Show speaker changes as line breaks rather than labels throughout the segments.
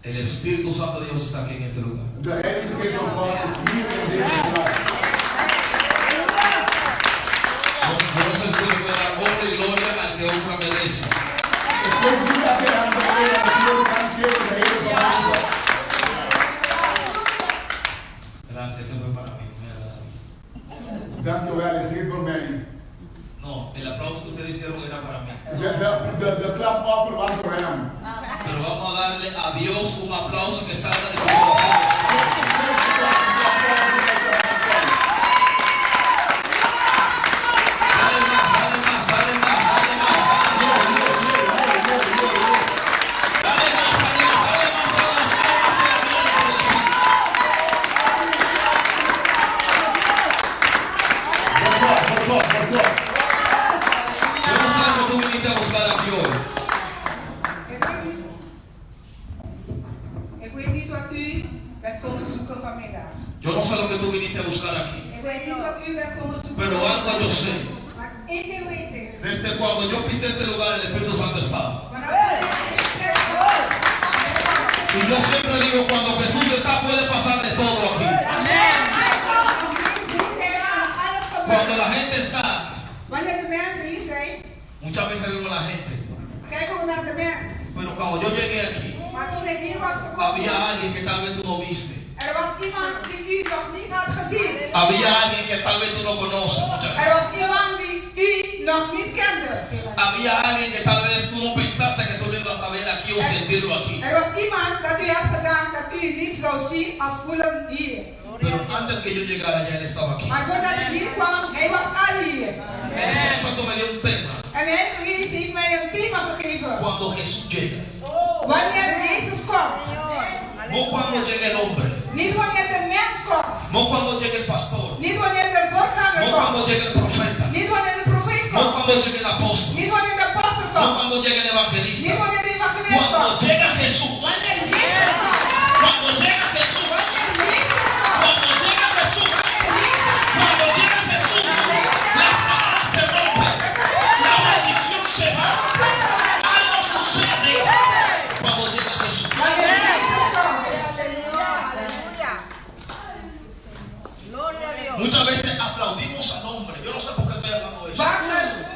El Espíritu Santo de Dios está aquí en este lugar.
The edification of God is here in this life.
Yo no sé si tú le puedes dar honra y gloria al que honra merece. Gracias, eso fue para mí.
Dankjewel, is niet voor mij.
No, el aplauso que ustedes hicieron era para mí.
The clap offer was for him.
Pero vamos a darle a Dios un aplauso que salga de tu corazón. Dale más, dale más, dale más, dale más, dale más a Dios. Dale más a Dios, dale más a Dios. Yo no sé lo que tú viniste a buscar aquí hoy.
Ik weet niet wat u bent komen zoeken vanmiddag.
Yo no sé lo que tú viniste a buscar aquí.
Ik weet niet wat u bent komen zoeken.
Pero algo yo sé.
Maar één ding weet ik.
Desde cuando yo pisé este lugar, el Espíritu Santo estaba.
Vanaf de
Y yo siempre digo, cuando Jesús está, puede pasar de todo aquí. Cuando la gente está,
wanneer de mensen hier zijn,
muchas veces vemos a la gente.
kijken we naar de mens.
Pero cuando yo llegué aquí,
Maar toen ik hier was gekomen,
había alguien que tal vez tú no viste.
er was iemand die u nog niet had gezien.
Había alguien que tal vez tú no conoces. Muchas
Er
veces.
was iemand die u nog niet kende.
Había alguien que tal vez tú no pensaste que tú lo ibas a ver aquí o sentirlo aquí.
Er was iemand dat u had gedacht dat u niet zou zien of voelen hier.
Pero antes que yo llegara ya él estaba aquí.
Maar voordat ik hier kwam, hij was al hier.
El Espíritu Santo me dio un tema.
En de Heilige Geest heeft mij een thema gegeven.
Cuando Jesús llega.
Wanneer Jezus komt.
No cuando llegue el hombre.
Niet wanneer de mens komt.
No cuando llegue el pastor.
Niet wanneer de voorganger
No
komt.
cuando llegue el profeta.
Niet wanneer de profeet
No
komt.
cuando llegue el apóstol.
Niet wanneer de apostel
No
komt.
cuando llegue el
Niet
evangelista.
wanneer de evangelist
Cuando
komt.
llega Jesús.
Wanneer Jezus komt.
Cuando llega Jesús.
Wanneer Jezus komt.
Cuando llega Jesús. Cuando llega Jesús. Las cadenas se rompen. La maldición se va. Algo sucede. Cuando llega Jesús.
Wanneer Jezus komt.
Muchas veces aplaudimos al hombre. Yo no sé por qué estoy hablando de eso.
Vaak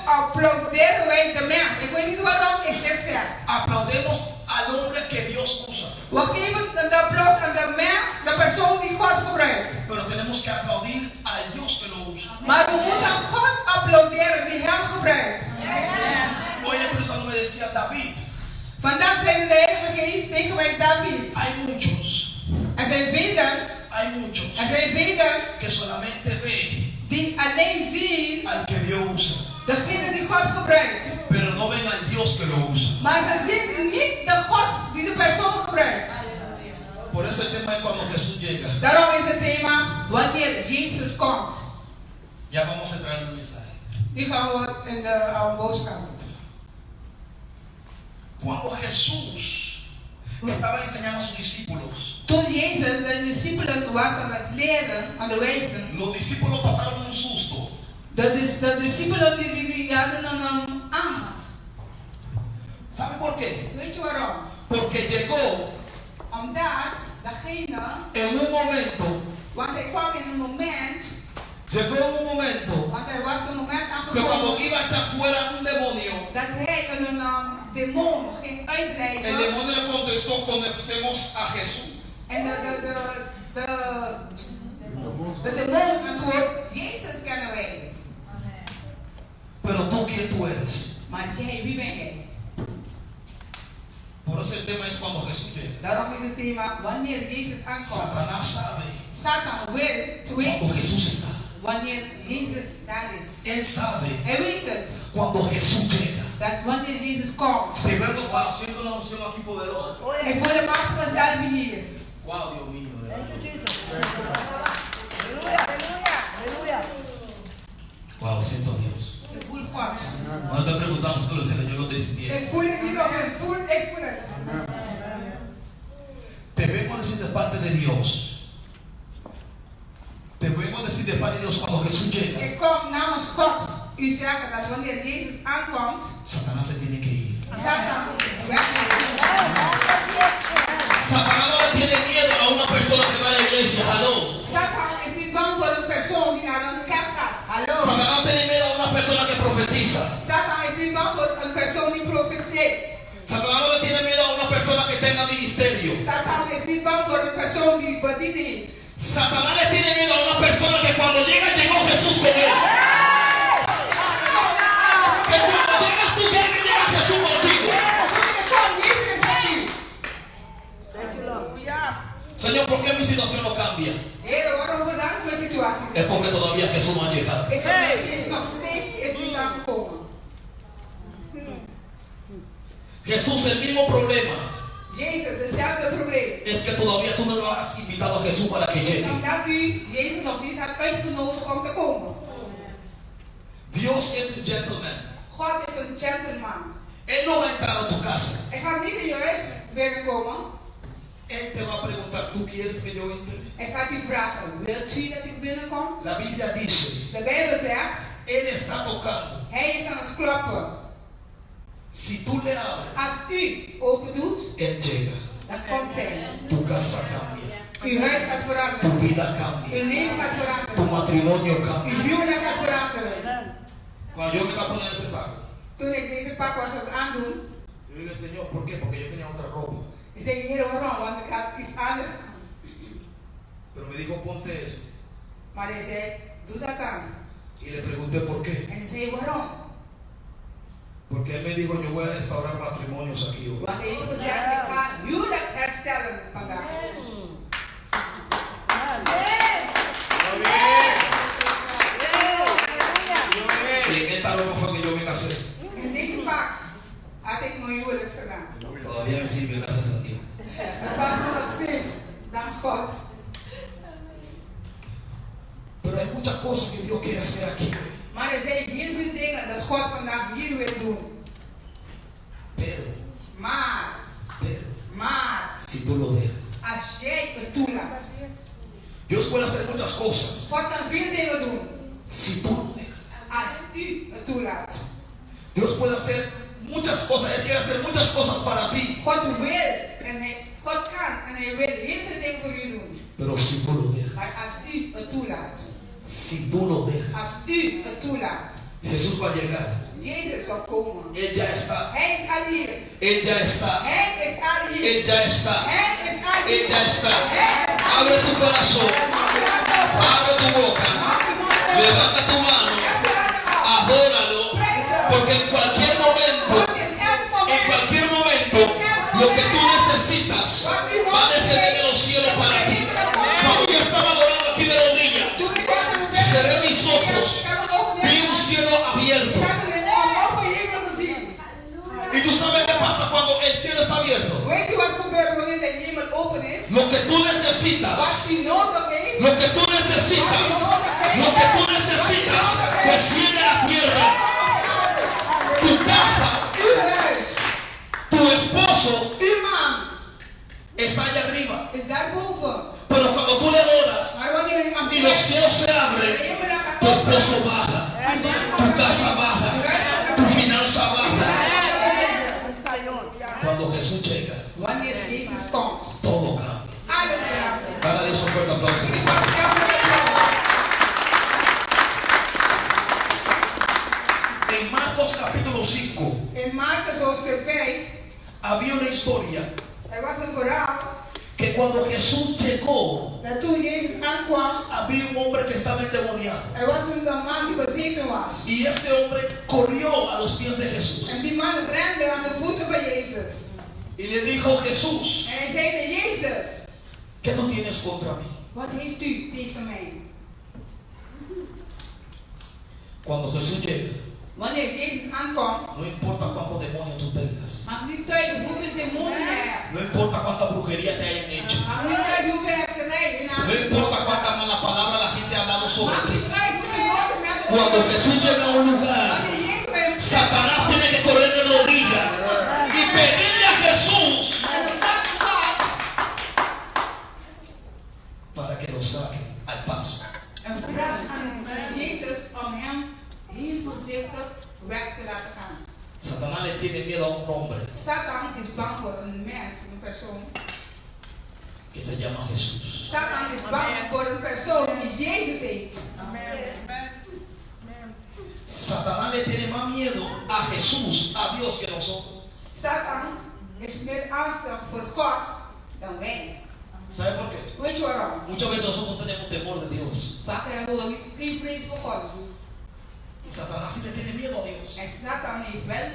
applauderen wij de mens. Ik weet niet waarom ik dit zeg.
Aplaudemos al hombre que Dios usa.
We geven de applaus aan de mens, de persoon die God gebruikt.
Pero tenemos que aplaudir al Dios que lo usa.
Maar we moeten God applauderen die hem gebruikt.
Hoy el Espíritu Santo me decía, David,
Vandaag zei de Heilige Geest tegen mij, David.
hay muchos
Er zijn velen
que solamente ven
die alleen zien
al que Dios usa,
degene die God gebruikt.
pero no ven al Dios que lo usa.
Maar ze zien niet de God die de persoon gebruikt.
Por eso el tema es cuando Jesús llega.
Daarom is het thema wanneer Jezus komt.
Ya vamos a entrar en el mensaje.
Die gaan we in de boodschap.
Cuando Jesús estaba enseñando a sus discípulos,
Toen Jezus de discipelen was aan het leren, onderwijzen,
los discípulos pasaron un susto.
de discipelen die hadden een angst.
¿Saben por qué?
Weet je waarom?
Porque llegó
Omdat degene,
en un momento,
want hij kwam in een moment, want er was een moment
que cuando
aangekomen
iba a echar fuera un demonio,
dat hij een demon ging
el
uitdrijven.
demonio le contestó, conocemos a Jesús.
En de demon antwoordt, Jezus kennen wij.
Pero tú, ¿quién tú eres?
Maar jij, wie ben jij?
Por eso el tema es cuando Jesús llega.
Daarom is het thema, wanneer Jezus aankomt.
Satanás sabe
Satan weet
cuando Jesús está.
wanneer Jezus daar is.
Él sabe
Hij weet het,
cuando Jesús llega.
dat wanneer Jezus komt.
De verlo, wow, siento una unción aquí poderosa.
Ik voel de machtige zalving hier.
Wow, Dios mío. Wow, siento a Dios.
Ik voel God.
No estoy preguntando si tú lo sientes, yo lo estoy sintiendo.
Ik voel het niet of je het voelt, ik voel het.
Te vengo a decir de parte de Dios. Te vengo a decir de parte de Dios cuando Jesús llega.
Ik kom namens God u zeggen dat wanneer Jezus aankomt,
Satanás se tiene que ir.
Satan weg.
Satanás no le tiene miedo a una persona que va a la iglesia. Aló.
Satan is niet bang voor een persoon die naar een kerk gaat. Hallo.
Satanás tiene miedo a una persona que profetiza.
Satan is niet bang voor een persoon die profeteert.
Satanás no le tiene miedo a una persona que tenga ministerio.
Satan is niet bang voor een persoon die bediening heeft.
Satanás le tiene miedo a una persona que cuando llega, llegó Jesús con él. Que cuando llegas tú tienes que llegar Jesús contigo. Señor, ¿por qué mi situación no cambia?
Heer, waarom verandert mijn situatie?
Es porque todavía Jesús no ha llegado.
Ik heb hier nog steeds is niet aangekomen.
Jesús, el mismo problema
Jezus, hetzelfde probleem.
es que todavía tú no lo has invitado a Jesús para que llegue.
Omdat u Jezus nog niet had uitgenodigd om te komen.
Dios es un gentleman.
God is een gentleman.
Él no va a entrar a tu casa.
Hij gaat niet in je huis binnenkomen.
Él te va a preguntar, ¿tú quieres que yo entre?
Hij gaat u vragen, wilt u dat ik binnenkom?
La Biblia dice,
De Bijbel zegt,
Él está tocando.
hij is aan het kloppen.
Si tú le abres,
Als u open doet,
Él llega.
dan komt hij.
Tu casa cambia.
Uw huis gaat
Tu
veranderen.
vida cambia.
Uw leven gaat
Tu
veranderen.
matrimonio
Uw
cambia.
huwelijk gaat veranderen.
Cuando yo me estaba poniendo ese saco,
Toen ik deze pak was aan het aandoen,
yo dije, Señor, ¿por qué? Porque yo tenía otra ropa.
ik zei, Heer, waarom? Want ik had iets anders aan.
Pero me dijo, ponte esto.
Maar hij zei, doe dat dan.
Y le pregunté por qué.
En hij zei, waarom?
Porque Él me dijo, yo voy a restaurar matrimonios aquí hoy.
Want hij heeft gezegd, ik ga huwelijk herstellen vandaag.
Y en esta ropa fue que yo me casé.
In deze pak had ik mijn huwelijk gedaan.
Todavía me sirve, gracias a Dios.
Dat was me nog steeds, dank God.
Pero hay muchas cosas que Dios quiere hacer aquí.
Maar er zijn heel veel dingen dat God vandaag hier wil doen.
Pero,
Maar,
si tú lo dejas.
als jij het toelaat.
Dios puede hacer muchas cosas.
God kan veel dingen doen.
Si tú lo dejas.
Als u het toelaat.
Dios puede hacer muchas cosas. Él quiere hacer muchas cosas para ti.
God wil en God kan en hij wil heel veel dingen voor u doen.
Pero si tú lo dejas.
Maar als u het toelaat.
Si tú lo dejas.
Als u het toelaat.
Jesús va a llegar.
Jezus zal komen.
Él ya está.
Hij is al hier.
Él ya está.
Hij is al hier.
Él ya está.
Hij is al
Él
hier.
ya está.
Hij is al
Abre
hier.
tu corazón.
Maak je hart open.
Abre tu boca.
Maak je mond open.
Levanta tu mano.
Hef je handen op.
Adóralo.
Prijs hem.
Porque en cualquier momento.
Want in elk
En
moment.
cualquier momento, lo que tú necesitas va a descender de los cielos para ti. Cuando yo estaba adorando aquí de rodillas,
Toen ik was aan het bed.
cerré mis ojos,
Ik heb mijn ogen
vi
dicht.
un cielo abierto.
Ik had een open hemel gezien.
Y tú sabes qué pasa cuando el cielo está abierto.
Weet u wat gebeurt wanneer de hemel open is?
Lo que tú necesitas,
Wat u nodig heeft.
lo que tú necesitas, lo que tú necesitas, desciende a la tierra. Tu casa,
Uw huis.
tu esposo
Uw man
está allá arriba.
is daarboven.
Pero cuando tú le adoras
Maar wanneer u
y los
aanbidt,
cielos se
de
abren,
hemel dan gaat
tu
open.
esposo baja,
Uw man
tu
komt
casa
naar
baja,
beneden.
tu finanza baja.
Wanneer
Cuando Jesús llega,
Jezus komt,
todo cambia.
alles verandert.
Para Dios un fuerte aplauso.
Dus wat kan
En Marcos capítulo 5
in Marcus hoofdstuk 5,
había una historia
er was een verhaal
que cuando Jesús llegó,
dat toen Jezus aankwam,
había un hombre que estaba endemoniado.
er was een man die bezeten was.
Y ese hombre corrió a los pies de Jesús
En die man rende aan de voeten van Jezus.
y le dijo, Jesús,
En hij zei tegen Jezus,
¿qué tú tienes contra mí?
wat heeft u tegen mij?
Cuando Jesús llega,
Wanneer Jezus aankomt,
no importa cuántos demonios tú tengas,
mag niet uit hoeveel demonen je hebt.
no importa cuánta brujería te hayan hecho,
Mag niet uit hoeveel hekserij in
no
aanzien.
importa cuánta mala palabra la gente ha hablado sobre
Mag
ti.
niet uit hoeveel woorden mensen
Cuando
over-
Jesús llega a un lugar,
Wanneer Jezus bij hem
Satanás tiene que correr de rodillas y pedirle a Jesús
en vraagt God
para que lo saque al paso.
en vraagt aan Jezus om hem heel voorzichtig weg te laten gaan.
Satanás le tiene miedo a un hombre
Satan is bang voor een mens, een persoon,
que se llama Jesús.
Satan is bang voor een persoon die Jezus heet.
Satanás le tiene más miedo a Jesús, a Dios, que a nosotros.
Satan is meer angstig voor God dan wij.
¿Sabe por qué?
Weet je waarom?
Muchas veces nosotros tenemos temor de Dios.
Vaak hebben we geen vrees voor God.
Y Satanás sí le tiene miedo a Dios.
En Satan heeft wel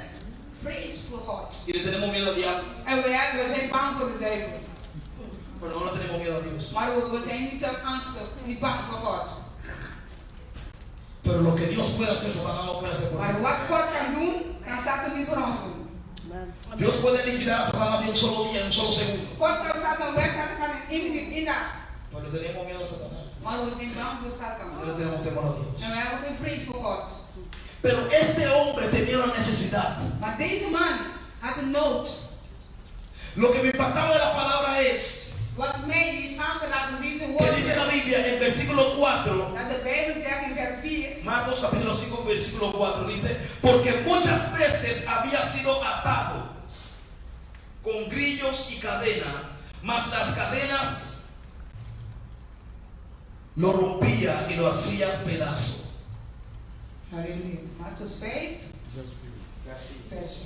vrees voor God.
Y le tenemos miedo al diablo.
En we zijn bang voor de duivel.
Pero no le tenemos miedo a Dios.
Maar we zijn niet angstig, niet bang voor God.
Pero lo que Dios puede hacer, Satanás no puede hacer por
Maar
nosotros.
wat God kan doen, kan Satan niet voor ons doen.
Dios puede liquidar a Satanás de un solo día, en un solo segundo.
God kan Satan weg laten gaan in 1 minuut, 1 dag.
Pero le tenemos miedo a Satanás.
Maar we zijn bang voor Satan.
No le tenemos temor a Dios.
En we hebben geen vrees voor God.
Pero este hombre tenía una necesidad.
Maar deze man had een nood.
Lo que me impactaba de la palabra es
Wat mij heeft aangelaten in deze
que dice la
woorden.
Biblia en versículo 4,
Dat de Bijbel zegt in vers 4.
Marcos capítulo 5, versículo 4, dice, porque muchas veces había sido atado con grillos y cadena, mas las cadenas lo rompía y lo hacía pedazo.
Halleluja. Marcus 5, vers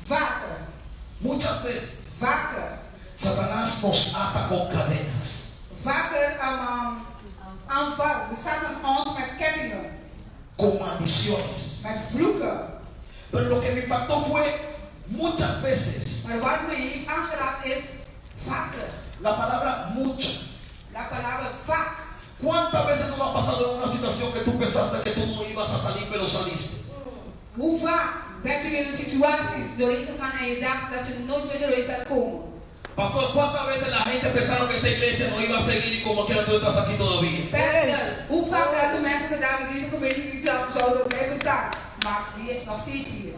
4.
Muchas veces,
Vaker.
Satanás nos ata con cadenas,
Vaker aanvalt de Satan ons met kettingen,
con maldiciones.
met vloeken.
Pero lo que me impactó fue muchas veces.
Maar wat mij heeft aangeraakt is vaker.
La palabra muchas.
La palabra vaak.
¿Cuántas veces tú has pasado en una situación que tú pensaste que tú no ibas a salir, pero saliste?
Hoe vaak bent u in een situatie doorheen gegaan en je dacht dat je nooit meer eruit zou komen?
Pastor, ¿cuántas veces la gente pensaron que esta iglesia no iba a seguir y como quiera tú estás aquí todavía?
Pastor, hoe vaak hadden mensen gedacht dat deze gemeente niet zou blijven staan? Maar die is nog steeds hier.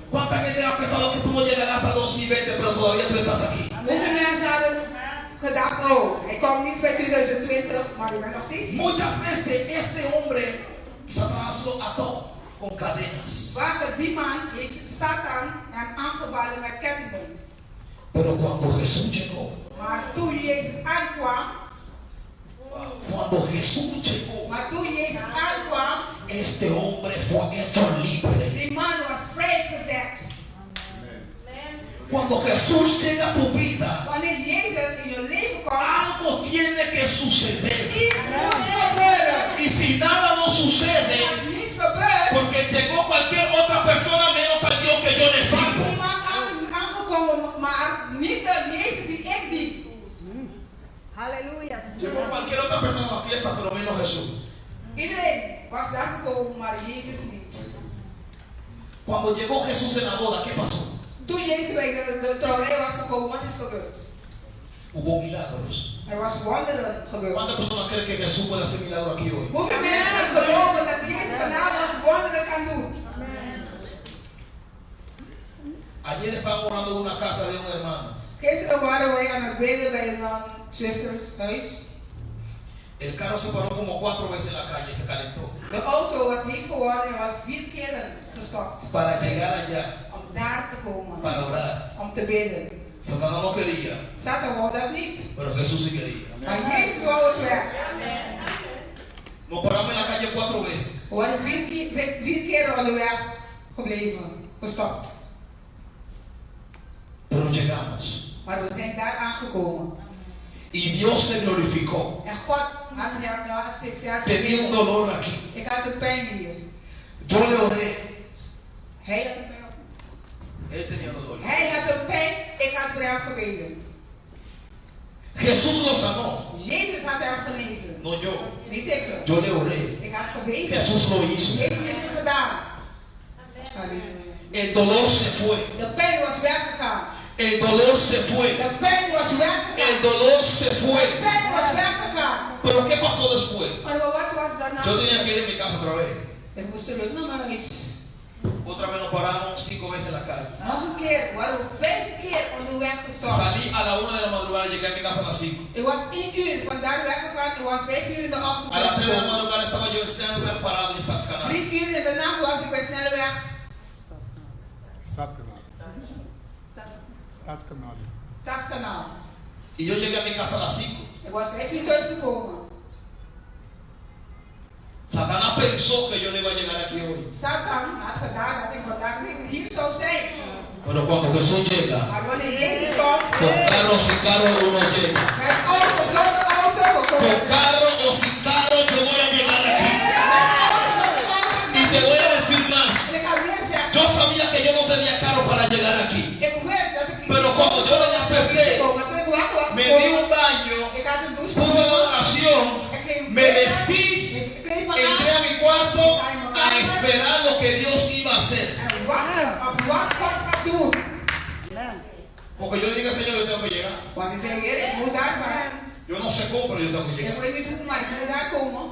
¿Cuánta gente ha pensado que tú no llegarás a 2020, pero todavía tú estás aquí?
Hoeveel mensen hadden gedacht, oh, hij komt niet bij 2020, maar hij bent nog steeds hier.
Muchas veces ese hombre, Satanás lo ató con cadenas.
Vaker die man heeft Satan hem aangevallen met kettingen.
Pero cuando Jesús llegó,
Maar toen Jezus aankwam,
este hombre fue hecho libre.
die man was vrijgezet.
Cuando Jesús llega a tu vida,
Wanneer Jezus in je leven komt,
algo tiene que suceder.
iets moet gebeuren.
Y si nada no sucede,
Als niets gebeurt,
porque llegó cualquier otra persona menos al Dios que yo le
want
sirvo.
iemand anders is aangekomen, maar niet de Jezus die ik dien.
Aleluya.
Llegó cualquier otra persona a la fiesta, pero menos Jesús.
Iedereen was daar gekomen, maar Jezus niet.
Cuando llegó Jesús en la boda, ¿qué pasó?
Toen Jezus bij de trouwerij was gekomen, wat is gebeurd?
Hubo milagros.
Er was wonderen gebeurd.
¿Cuántas personas creen que Jesús puede hacer milagros aquí hoy?
Hoeveel mensen geloven dat Jezus vanavond wonderen kan doen?
Ayer estábamos orando en una casa de un hermano.
Gisteren waren wij aan het bidden bij een zustershuis.
El carro se paró como 4 veces en la calle, se calentó.
De auto was heet geworden en was 4 keren gestopt.
Para llegar allá,
Om daar te komen.
para orar.
Om te bidden.
Satanás no quería,
Satan wou dat niet.
pero Jesús sí quería.
Maar Jezus wou het wel.
Nos paramos en la calle 4 veces.
We waren 4 keren onderweg gebleven. Gestopt.
Pero llegamos.
Maar we zijn daar aangekomen.
Y Dios se glorificó.
En God had zichzelf
Tenía un dolor aquí.
Ik had een pijn hier.
Yo le oré.
Hij had een pijn.
Él tenía dolor.
Hij had een pijn. Ik had voor hem gebeden.
Jesús lo sanó.
Jezus had hem genezen.
No yo.
Niet ik.
Yo le oré.
Ik had gebeden.
Jesús lo hizo.
Jezus heeft het gedaan. Halleluja.
El dolor se fue.
De pijn was weggegaan.
El dolor se fue.
De pijn was
El
weggegaan.
dolor se
De
fue.
pijn was weggegaan.
Pero ¿qué pasó después?
Maar wat was daarna?
Yo tenía que ir a mi casa otra vez.
Ik moest terug naar mijn huis.
Otra vez nos paramos 5 veces en la calle.
Nog een keer. We waren 5 keer onderweg gestopt.
Salí a la 1 de la madrugada y llegué a mi casa a las 5.
Ik was 1 uur vandaar weggegaan. Ik was 5 uur in de ochtend.
A las 3 de la
gekomen.
madrugada estaba yo en Stanley parado en Stadscanal.
3 uur in de nacht was ik bij Snelweg. Taskanaal.
Y yo llegué a mi casa a las 5.
Ik was 5 uur thuis gekomen.
Satanás pensó que yo no iba a llegar aquí hoy.
Satan had gedaan dat ik vandaag niet hier zou zijn.
Pero cuando Jesús llega,
Maar wanneer Jezus komt,
con carro o sin carro uno llega.
met auto, zonder auto, we
Con
komen.
carro o sin carro yo voy a llegar aquí.
Met auto, zonder auto.
Y te voy a decir más.
En ik ga weer zeggen,
Yo sabía que yo no tenía carro para llegar aquí.
ik wist dat ik
Pero cuando yo me desperté,
maar toen ik wakker was
Me di
gekomen,
un baño,
ik had een douche
puse la oración,
ik ging
me vestí,
ik kleed me
entré a
aan
mi cuarto a esperar lo que Dios iba a hacer.
en wachten op wat God gaat doen.
Porque yo le dije, Señor, yo tengo que llegar.
Want ik zei, Heer, ik moet daar gaan.
Yo no sé cómo, pero yo tengo que
Ik
llegar.
weet niet hoe, maar ik moet daar komen.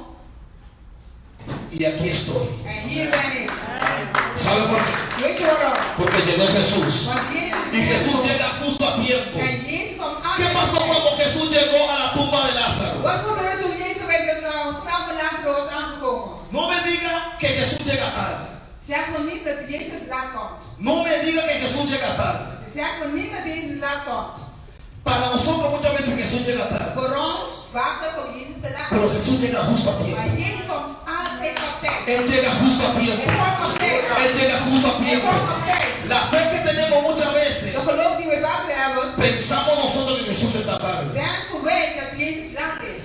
Y aquí estoy.
En hier ben ik.
¿Sabe por qué?
Weet je waarom?
Porque llegó Jesús.
Want Jezus
Y
is
Jesús
gekomen.
llega justo a tiempo.
En Jezus komt aan.
¿Qué pasó cuando Jesús llegó a la tumba de Lázaro?
Wat gebeurde toen Jezus bij het graf van Lazarus was aangekomen?
No me diga que Jesús llega tarde.
Zeg me niet dat Jezus laat komt.
No me diga que Jesús llega tarde.
Zeg me niet dat Jezus laat komt.
Para nosotros muchas veces Jesús llega tarde.
Voor ons, vaker komt Jezus te laat.
Pero Jesús llega justo a
Maar
tiempo.
Jezus komt altijd op tijd.
Él llega justo a
Hij
tiempo.
komt op tijd.
Él llega justo a
Hij
tiempo.
komt op tijd.
La fe que tenemos muchas veces,
De geloof die we vaker hebben,
pensamos nosotros que Jesús está tarde.
denken wij dat Jezus laat is.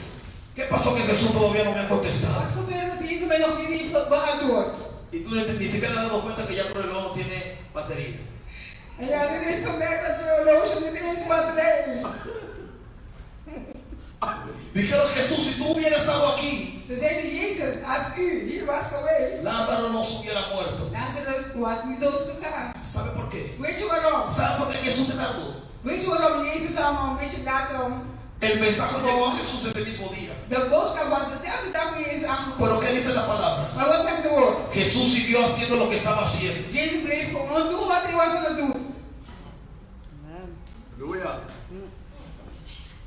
¿Qué pasó que Jesús todavía no me ha contestado?
Wat gebeurt dat Jezus mij nog niet heeft beantwoord?
Y tú ni siquiera te has dado cuenta que ya tu reloj tiene batería.
En ja, dit is gemerkt dat je horloge niet eens batterij heeft.
Dijeron, Jesús, si tú hubieras estado aquí,
Ze zeiden, Jezus, als u hier was geweest,
Lázaro no se hubiera muerto.
Lazarus was niet dood gegaan.
¿Sabe por qué?
Weet je waarom?
¿Sabe por qué Jesús se tardó?
Weet je waarom Jezus allemaal een beetje later?
El mensaje llegó a Jesús ese mismo día.
De boodschap was dezelfde dag wie Jezus
Pero
aangekomen.
¿qué dice la palabra?
Maar wat zegt de woord?
Jesús siguió haciendo lo que estaba haciendo.
Jezus bleef gewoon doen wat hij was aan het doen.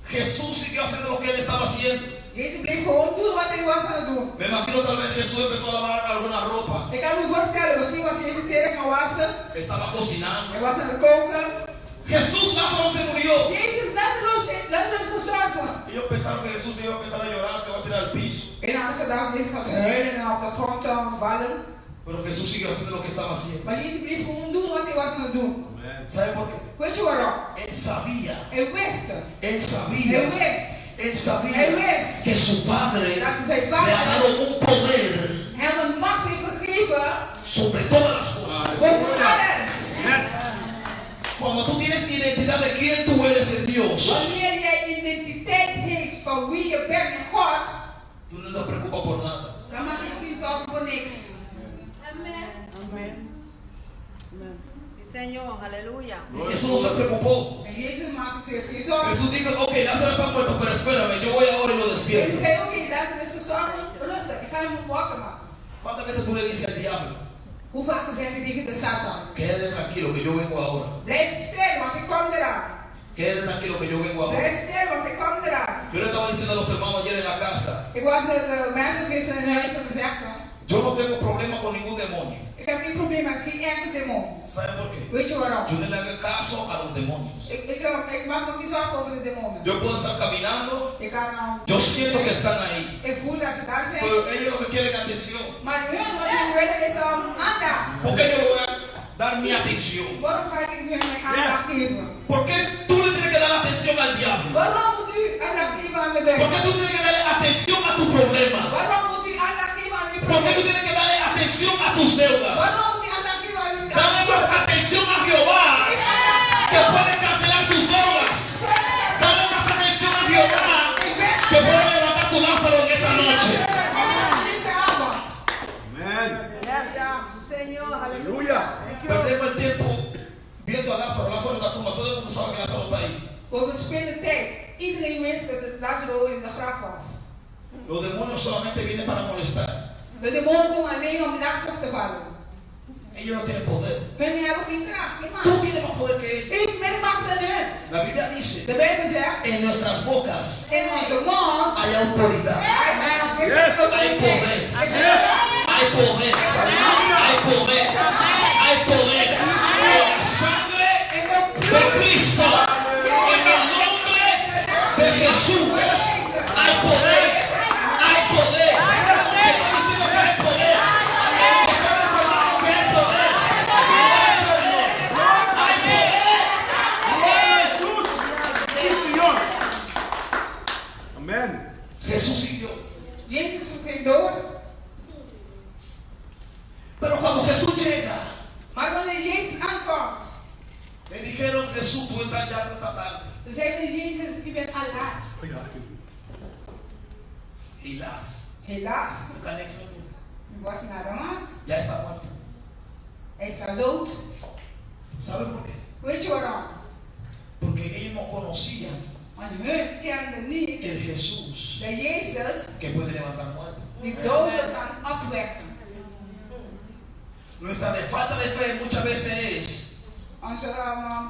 Jesús siguió haciendo lo que él estaba haciendo.
Jezus bleef gewoon doen wat hij was aan het doen.
Me imagino tal vez Jesús empezó a lavar alguna ropa.
Ik kan me voorstellen, misschien was Jezus tegen gaan wassen.
Estaba cocinando.
Hij was aan het koken.
Jesús, Lázaro se murió.
Jezus, Lazarus is gestorven.
Ellos pensaron que Jesús iba a empezar a llorar, se va a tirar al piso.
En hadden gedacht, Jezus gaat huilen en op de grond vallen.
Pero Jesús siguió haciendo lo que estaba haciendo.
Maar Jezus bleef gewoon doen wat hij was aan het doen.
¿Sabe por qué?
Weet je waarom?
Él sabía,
Hij wist.
él sabía,
Hij wist.
él sabía
Hij wist.
que su padre
Dat zijn
le ha
vader
dado un poder
hem een macht heeft gegeven
sobre todas las cosas.
boven alles.
Cuando tú tienes identidad de quién tú eres en Dios,
Wanneer jij identiteit heeft van wie je bent in God,
tú no te preocupas por nada.
dan mag je niet zorgen voor niks.
Sí, Señor, aleluya.
Jesús no se preocupó.
En Jezus maakt zich geen zorgen.
Jesús dijo, ok, Lázaro está muerto, pero espérame, yo voy ahora y lo
Jezus
despierto.
zei, oké, Lazarus is gestorven, rustig, ik ga hem wakker maken.
¿Cuántas veces tú le dices al diablo,
Hoe vaak zeg je tegen de Satan?
quédate tranquilo que yo vengo ahora?
Blijf stil, want ik kom eraan.
Quédate tranquilo que yo vengo ahora.
Blijf stil, want ik kom eraan.
Yo le estaba diciendo a los hermanos ayer en la casa,
Ik was de mensen gisteren in huis aan het zeggen,
yo no tengo problema con ningún demonio.
ik heb geen probleem met geen enkel demon.
¿Sabe por qué?
Weet je waarom?
Yo no le hago caso a los demonios.
Ik maak me geen zorgen over de demonen.
Yo puedo estar caminando,
Ik ga nou...
yo siento que están ahí,
Ik voel dat ze daar zijn.
pero ellos lo que quieren es atención.
Maar hun wat hun willen is aandacht.
¿Por qué yo le voy a dar mi atención?
Waarom ga ik nu mijn aandacht geven?
¿Por qué tú le tienes que dar atención al diablo?
Waarom moet u aandacht geven aan de
¿Por qué
duivel?
tú tienes que darle atención a tu problema?
Waarom moet u aandacht geven aan uw
¿Por qué tú
probleem?
tienes que darle atención a tus deudas?
Waarom moet u aandacht geven aan uw
Dale más atención a Jehová, que puede cancelar tus deudas. Dale más atención a Jehová, que puede levantar tu Lázaro en esta noche.
Sí, Señor, aleluya.
Perdemos el tiempo viendo a Lázaro. Lázaro en la tumba. Todo el mundo sabe que Lázaro está ahí.
We spelen tijd. Iedereen wist dat het Lazarus in de graf was.
Los demonios solamente vienen para molestar.
De demonen komen alleen om lastig te vallen.
Ellos no tienen poder.
Hun hebben geen kracht, geen
Tú
macht.
tienes más poder que ellos.
U heeft meer macht dan hun.
La Biblia dice,
De Bijbel zegt,
en nuestras bocas
in onze mond
hay autoridad.
Hay
poder. Hay poder. Hay poder. Hay poder. En la sangre de Cristo. Cristo. En el nombre de Jesús hay poder. Hay poder. Te estoy diciendo que hay poder. Te estoy recordando que hay poder. Hay poder.
Jesús, sí, Señor. Amén.
Jesús siguió.
Jezus ging door.
Pero cuando Jesús llega,
Maar wanneer Jezus aankomt,
le dijeron: Jesús, tú estás ya esta tarde.
dan zei ze Jezus, u bent al laat. Helaas, u was naar de maas.
Ya está muerto.
Hij is al dood.
¿Sabe por qué?
Weet je waarom?
Porque ellos no conocían
Want hun kenden niet
el Jesús
de Jezus
que puede levantar muertos.
die doden kan opwekken.
Nuestra falta de fe muchas veces es
Onze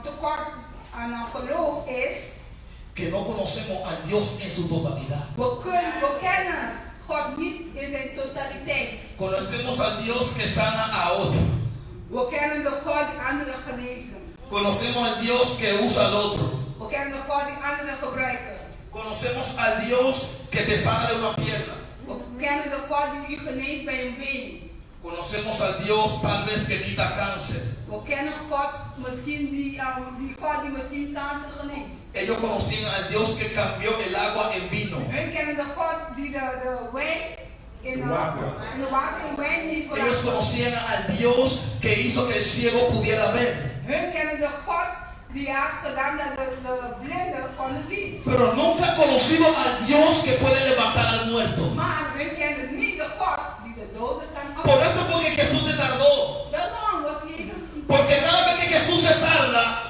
tekort aan geloof is,
que no conocemos a Dios en su totalidad.
we kennen God niet in zijn totaliteit.
Conocemos al Dios que sana a otro.
We kennen de God die anderen genezen.
Conocemos al Dios que usa al otro.
We kennen de God die anderen gebruiken.
Conocemos al Dios que te sana de una pierna.
We kennen de God die u geneest bij een been.
Conocemos al Dios tal vez que quita cáncer.
We kennen God misschien die God die misschien kanker geneest.
Ellos conocían al Dios que cambió el agua en vino.
Hun kennen de God die de wijn in de water in wijn heeft
Ellos
veranderd.
conocían al Dios que hizo que el ciego pudiera ver.
Hun kennen de God die had gedaan dat de blinden konden zien.
Pero nunca conocimos al Dios que puede levantar al muerto.
Maar hun kennen niet de God die de doden kan
Por
opwekken.
eso fue que Jesús se tardó.
Daarom was Jezus.
Porque cada vez que Jesús se tarda,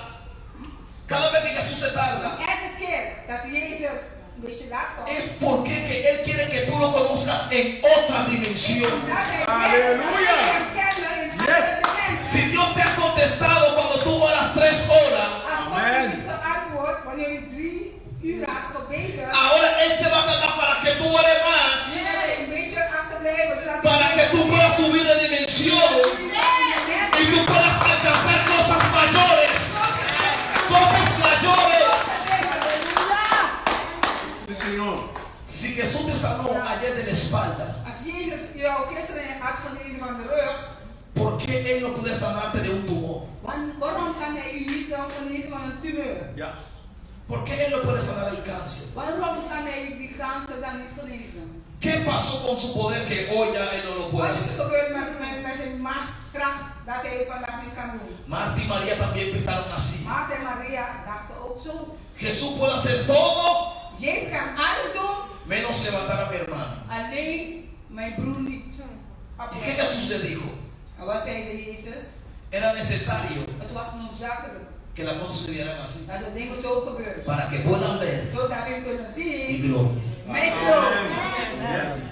Elke keer dat Jezus een beetje laat komt.
es porque que Él quiere que tú lo conozcas en otra dimensión.
Dat hij
Halleluja.
hem kennen in andere dimensie.
Si Dios te ha contestado cuando tú oras 3 horas,
Als God
Amen.
heeft geantwoord wanneer je 3 uur had gebeden.
ahora Él se va a tardar para que tú ores más,
Nee, een beetje achterblijven zodat
para que tú puedas subir de dimensión y tú puedas alcanzar cosas mayores. Cosas mayores.
Sí, Señor.
Si Jesús te sanó ayer de la espalda,
Als Jezus jou gisteren had genezen van de rug,
¿por qué Él no puede sanarte de un tumor?
waarom kan hij u niet genezen van een tumeur?
Ja.
¿Por qué Él no puede sanar el cáncer?
Waarom kan hij u die kanker dan niet genezen?
¿Qué pasó con su poder que hoy ya Él no lo puede
Wat is
hacer?
er gebeurd met zijn machtskracht dat hij het vandaag niet kan doen?
Marta y María también pensaron así.
Martha en Maria dachten ook zo.
Jesús puede hacer todo
Jezus kan alles doen,
menos levantar a mi hermano.
alleen mijn broer niet.
¿Y qué Jesús le dijo?
En wat zei de Jezus?
Era necesario
Het was noodzakelijk
que las cosas sucedieran así
dat de dingen zo gebeuren.
para que puedan ver
Zodat u kunnen
mi
zien
gloria.
mijn glorie.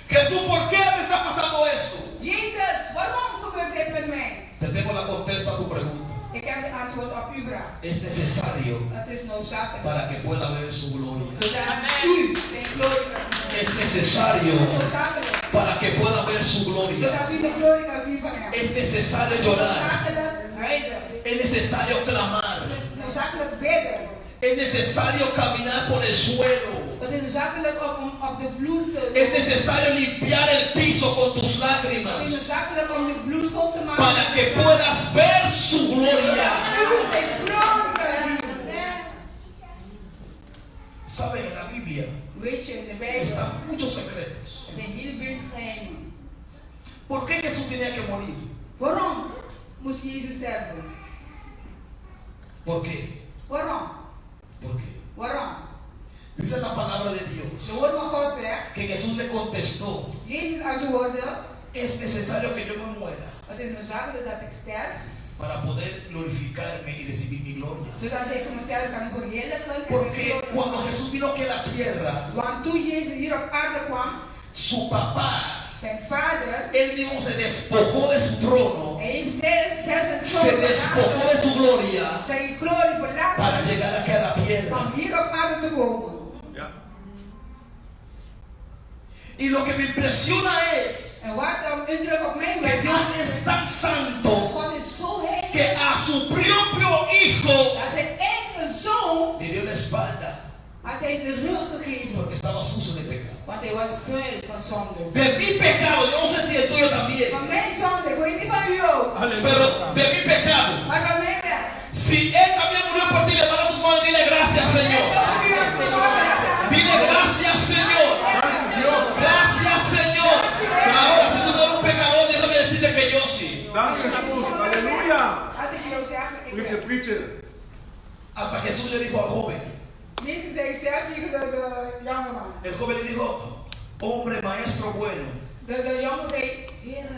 Jesús, ¿por qué me está pasando esto?
Jezus, waarom gebeurt dit met mij?
Te tengo la contesta a tu pregunta.
Ik heb het antwoord op uw vraag.
Es necesario
Het is noodzakelijk.
para que pueda ver su gloria.
Zodat u zijn glorie kan zien.
Es necesario
Het is noodzakelijk.
para que pueda ver su gloria.
Zodat u de glorie kan zien van hem.
Es necesario llorar.
Noodzakelijk huilen.
Es necesario clamar.
Het is noodzakelijk bidden.
Es necesario caminar por el suelo.
Het is noodzakelijk om op de vloer te
Es necesario limpiar el piso con tus
Het is
lágrimas
noodzakelijk om de vloer schoon te maken.
para que puedas ver su gloria.
Zodat u zijn glorie kan zien.
Sabe, en la Biblia
Weet je, in de Bijbel
están muchos secretos.
er zijn heel veel geheimen.
¿Por qué Jesús tenía que morir?
Waarom moest Jezus sterven?
¿Por qué?
Waarom?
¿Por qué?
Waarom?
Dice la palabra de Dios
De woord van God zegt,
que Jesús le contestó:
Jezus antwoordde,
es necesario que yo me muera
het is noodzakelijk dat ik sterf,
para poder glorificarme y recibir mi gloria.
zodat ik mezelf kan verheerlijken. en
Porque
zijn glorie
cuando
kan
Jesús vino aquí a la tierra,
Want toen Jezus hier op aarde kwam,
su papá,
zijn vader,
él mismo se despojó de su trono,
hij heeft zelfs
se
zijn
despojó de su gloria
zijn glorie
para
verlaten
llegar aquí a la tierra.
om hier op aarde te komen.
Ja.
Y lo que me impresiona es
En wat indruk op mij
que
maakt,
Dios es tan santo
God is zo heilig
que a su propio hijo
dat had hij de rug gegeven.
porque estaba sucio de pecado.
Want hij was vuil van zonde.
De mi pecado, yo no sé si el tuyo también,
Van mijn zonde, ik weet niet van u ook.
pero de mi pecado.
Maar van mij wel.
Si Él también murió por ti, levanta tus manos y dile gracias, Señor. Dile gracias, Señor. Gracias, Señor. Ahora, si tú no eres un pecador, déjame decirte que yo sí.
Dank je, Jesús. Halleluja.
Als ik jou zeg, ik
Preacher,
ben.
preacher.
Hasta Jesús le dijo al joven.
Jezus zei zelf tegen de jongeman.
El joven le dijo, hombre, maestro bueno.
De jongen zei, Heer,